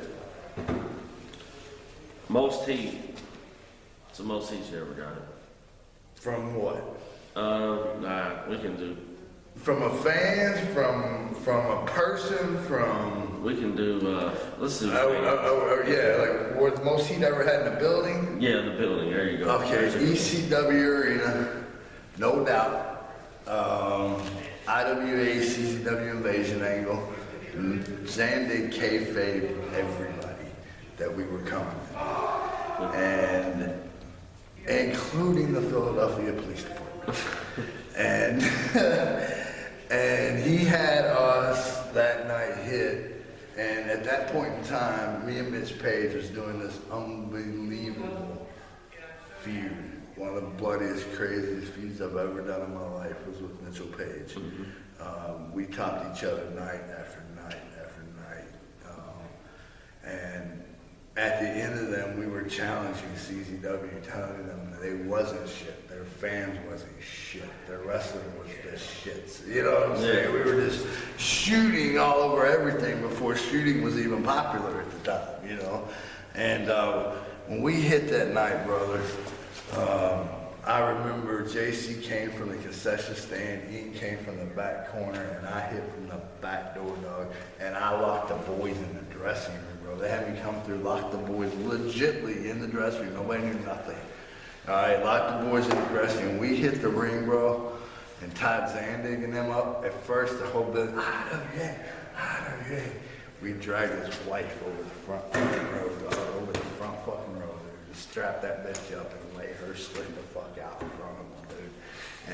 Most heat. It's the most heat you ever got it. From what? Nah, we can do. From a fan, from a person, from... We can do, let's do. Yeah, like where the most heat ever had in the building? Yeah, the building, there you go. Okay, ECW Arena, no doubt. IWA, CCW Invasion Angle, Zandig, kayfabe, everybody that we were coming. And including the Philadelphia Police Department. And and he had us that night hit, and at that point in time, me and Mitch Page was doing this unbelievable feud. One of the bloodiest, craziest feuds I've ever done in my life was with Mitchell Page. We topped each other night after night after night. And at the end of them, we were challenging CZW, telling them that they wasn't shit. Their fans wasn't shit. Their wrestling was just shits. You know what I'm saying? We were just shooting all over everything before shooting was even popular at the time, you know? And when we hit that night, brother, I remember JC came from the concession stand, Eaton came from the back corner, and I hit from the back door, dog. And I locked the boys in the dressing room, bro. They had me come through, lock the boys legitly in the dressing room. Nobody knew nothing. All right, locked the boys in the dressing room. We hit the ring, bro, and tied Zandig and them up. At first, the whole building, IWA. We dragged his wife over the front fucking road, dog, over the front fucking road. Just strap that bitch up and lay her slip the fuck out in front of him, dude.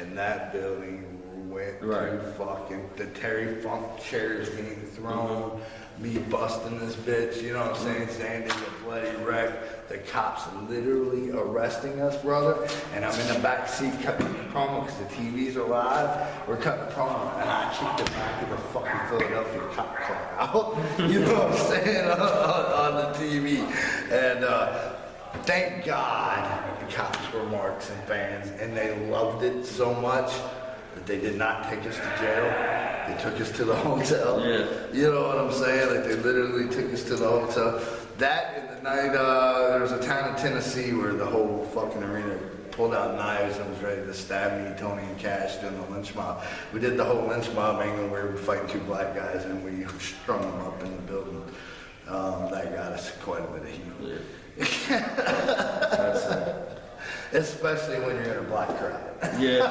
And that building went to fucking, the Terry Funk chairs being thrown, me busting this bitch, you know what I'm saying? Sandy, a bloody wreck. The cops literally arresting us, brother. And I'm in the back seat cutting the promo because the TVs are live. We're cutting the promo, and I kicked the back of the fucking Philadelphia cop car out. You know what I'm saying? on the TV. And, thank God the cops were marks and fans, and they loved it so much that they did not take us to jail. They took us to the hotel. Yeah. You know what I'm saying? Like, they literally took us to the hotel. That and the night, there was a town in Tennessee where the whole fucking arena pulled out knives and was ready to stab me, Tony, and Cash doing the lynch mob. We did the whole lynch mob angle where we were fighting two black guys and we strung them up in the building. That got us quite a bit of heat. Yeah. Especially when you're in a black crowd. Yeah.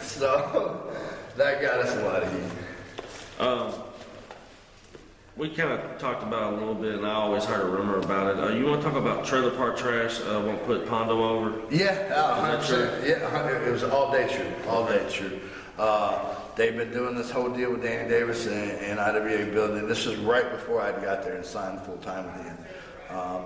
So that got us a lot of heat. We kind of talked about it a little bit, and I always heard a rumor about it. You want to talk about trailer park trash? Won't put Pondo over? Yeah, 100%. Yeah, it was all day true. All day true. They've been doing this whole deal with Danny Davis and IWA building. This was right before I got there and signed full time with him.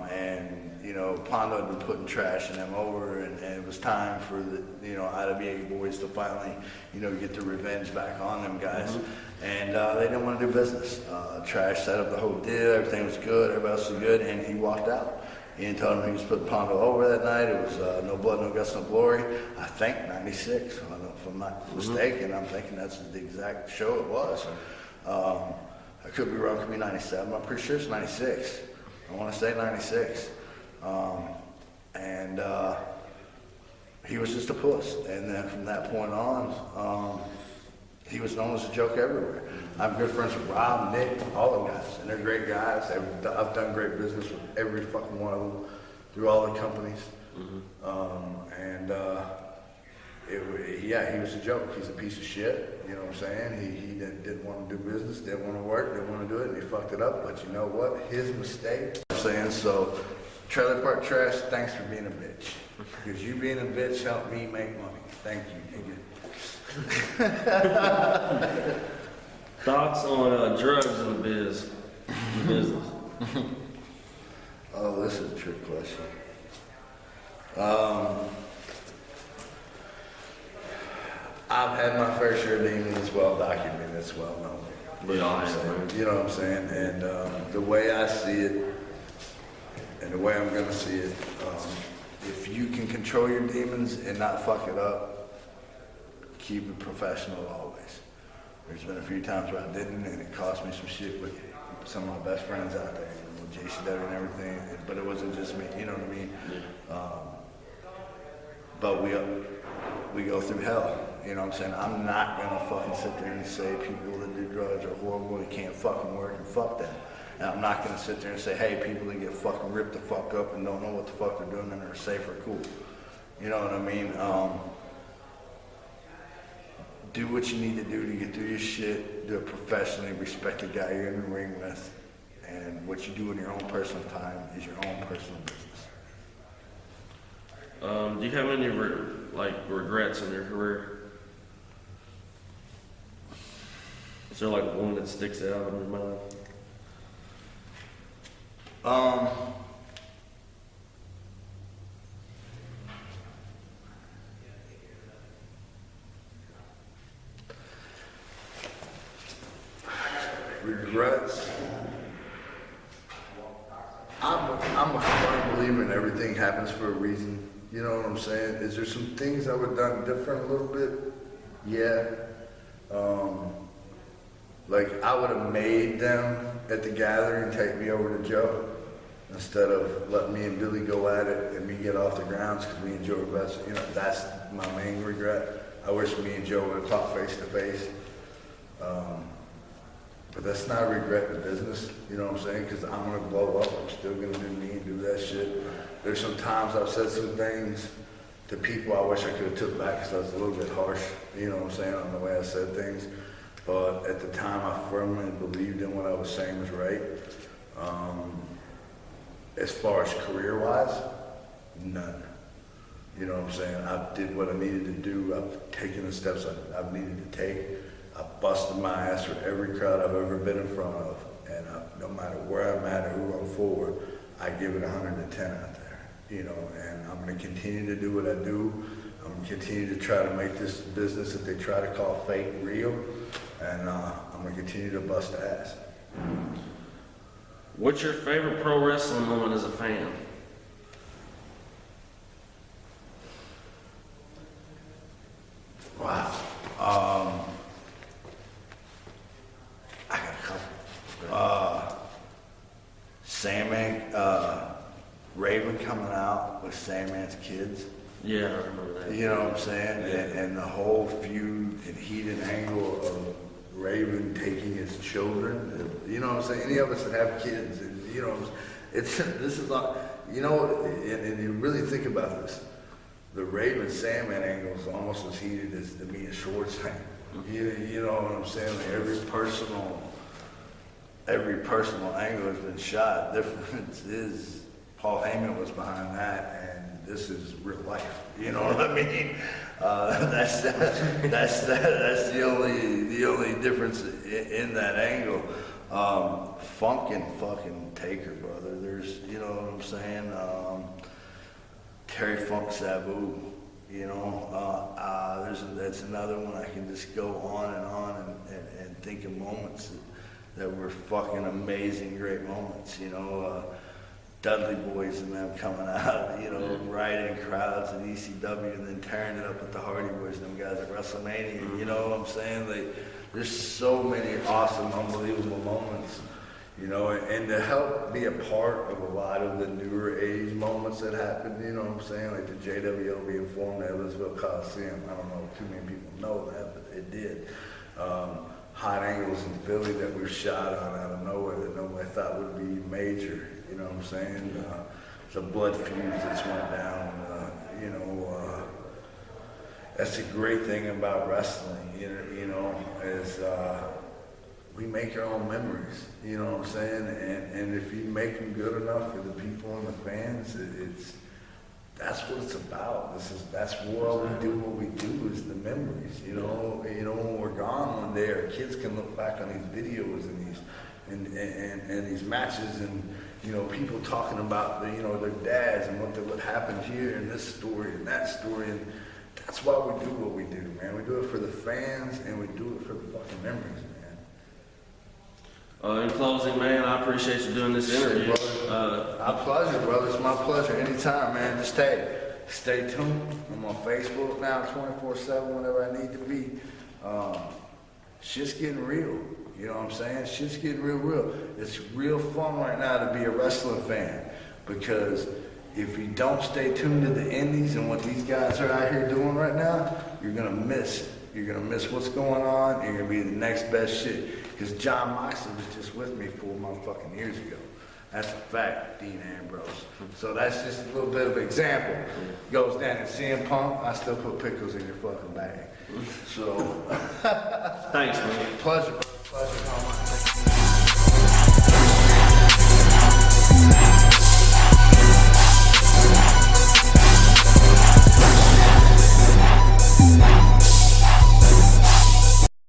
And you know, Pondo had been putting trash in them over, and it was time for the IWA boys to finally get the revenge back on them guys. And they didn't want to do business. Trash set up the whole deal. Everything was good. Everybody else was good, and he walked out. Ian told him he was putting Pondo over that night. It was No Blood, No Guts, No Glory. I think 96, if I'm not mistaken. I'm thinking that's the exact show it was. I could be wrong, it could be 97. I'm pretty sure it's 96. I want to say 96. And he was just a puss. And then from that point on, he was known as a joke everywhere. I'm good friends with Rob, Nick, all them guys, and they're great guys. I've done great business with every fucking one of them through all the companies. Yeah, he was a joke. He's a piece of shit. You know what I'm saying? He didn't want to do business, didn't want to work, didn't want to do it, and he fucked it up. But you know what? His mistake. You know what I'm saying? So, Trailer Park Trash, thanks for being a bitch. Because you being a bitch helped me make money. Thank you, nigga. Thoughts on drugs in the business? Oh, this is a trick question. I've had my fair share of demons. It's well documented. It's well known. We all have, man. You know what I'm saying? And the way I see it, and the way I'm going to see it, if you can control your demons and not fuck it up, keep it professional always. There's been a few times where I didn't, and it cost me some shit with some of my best friends out there, with JCW and everything, but it wasn't just me, you know what I mean? Yeah. But we go through hell, you know what I'm saying? I'm not gonna fucking sit there and say people that do drugs are horrible, they can't fucking work, and fuck them. And I'm not gonna sit there and say, hey, people that get fucking ripped the fuck up and don't know what the fuck they're doing and are safe or cool. You know what I mean? Do what you need to do to get through your shit, do it professionally, respect the guy you're in the ring with, and what you do in your own personal time is your own personal business. Do you have any regrets in your career? Is there like one that sticks out in your mind? Regrets. I'm a firm believer in everything happens for a reason. You know what I'm saying? Is there some things I would have done different a little bit? Yeah. Like I would have made them at the gathering take me over to Joe instead of letting me and Billy go at it and me get off the grounds because me and Joe are best. You know, that's my main regret. I wish me and Joe would have talked face to face. But that's not a regret in business, you know what I'm saying? Because I'm going to blow up. I'm still going to do me and do that shit. There's some times I've said some things to people I wish I could have took back because I was a little bit harsh, you know what I'm saying, on the way I said things. But at the time, I firmly believed in what I was saying was right. As far as career-wise, none. You know what I'm saying? I did what I needed to do. I've taken the steps I've needed to take. I busted my ass for every crowd I've ever been in front of, and no matter where I'm at or who I'm for, I give it 110 out there, you know, and I'm going to continue to do what I do. I'm going to continue to try to make this business that they try to call fake real, and I'm going to continue to bust ass. What's your favorite pro wrestling moment as a fan? Wow. I got a couple. Sandman, Raven coming out with Sandman's kids. Yeah, I remember that. You know what I'm saying? Yeah. And the whole feud and heat and angle of Raven taking his children. You know what I'm saying? Any of us that have kids, and, you know, this is not, you know, and you really think about this. The Raven Sandman angle is almost as heated as the Mia Schwartz thing. You know what I'm saying? Like every personal angle has been shot. The difference is Paul Heyman was behind that, and this is real life. You know what I mean? That's the only difference in that angle. Funk and fucking Taker, brother. There's, you know what I'm saying? Terry Funk Sabu, you know, that's another one. I can just go on and think of moments that were fucking amazing, great moments, you know. Dudley Boys and them coming out, you know, riding crowds at ECW and then tearing it up with the Hardy Boys and them guys at WrestleMania. You know what I'm saying? There's so many awesome, unbelievable moments, you know, and to help be a part of a lot of the newer age moments that happened, you know what I'm saying? Like the JWO being formed at Elizabeth Coliseum. I don't know if too many people know that, but it did. Hot angles in Philly that we shot on out of nowhere that nobody thought would be major, you know what I'm saying? The blood feuds that went down, you know, that's the great thing about wrestling, you know, is we make our own memories, you know what I'm saying? And if you make them good enough for the people and the fans, that's what it's about. That's why we do what we do, is the memories. You know, when we're gone one day, our kids can look back on these videos and these matches, and you know, people talking about their dads and what happened here and this story and that story, and that's why we do what we do, man. We do it for the fans and we do it for the fucking memories, man. In closing, man, I appreciate you doing this interview. My pleasure, brother. It's my pleasure. Anytime, man. Just stay tuned. I'm on Facebook now 24/7 whenever I need to be. Shit's getting real. You know what I'm saying? Shit's getting real. It's real fun right now to be a wrestling fan, because if you don't stay tuned to the indies and what these guys are out here doing right now, you're going to miss it. You're going to miss what's going on, and you're going to be the next best shit. Because John Moxley was just with me 4 motherfucking years ago. That's a fact, Dean Ambrose. So that's just a little bit of an example. Goes down to CM Punk, I still put pickles in your fucking bag. So, thanks, man. Pleasure, brother. Pleasure.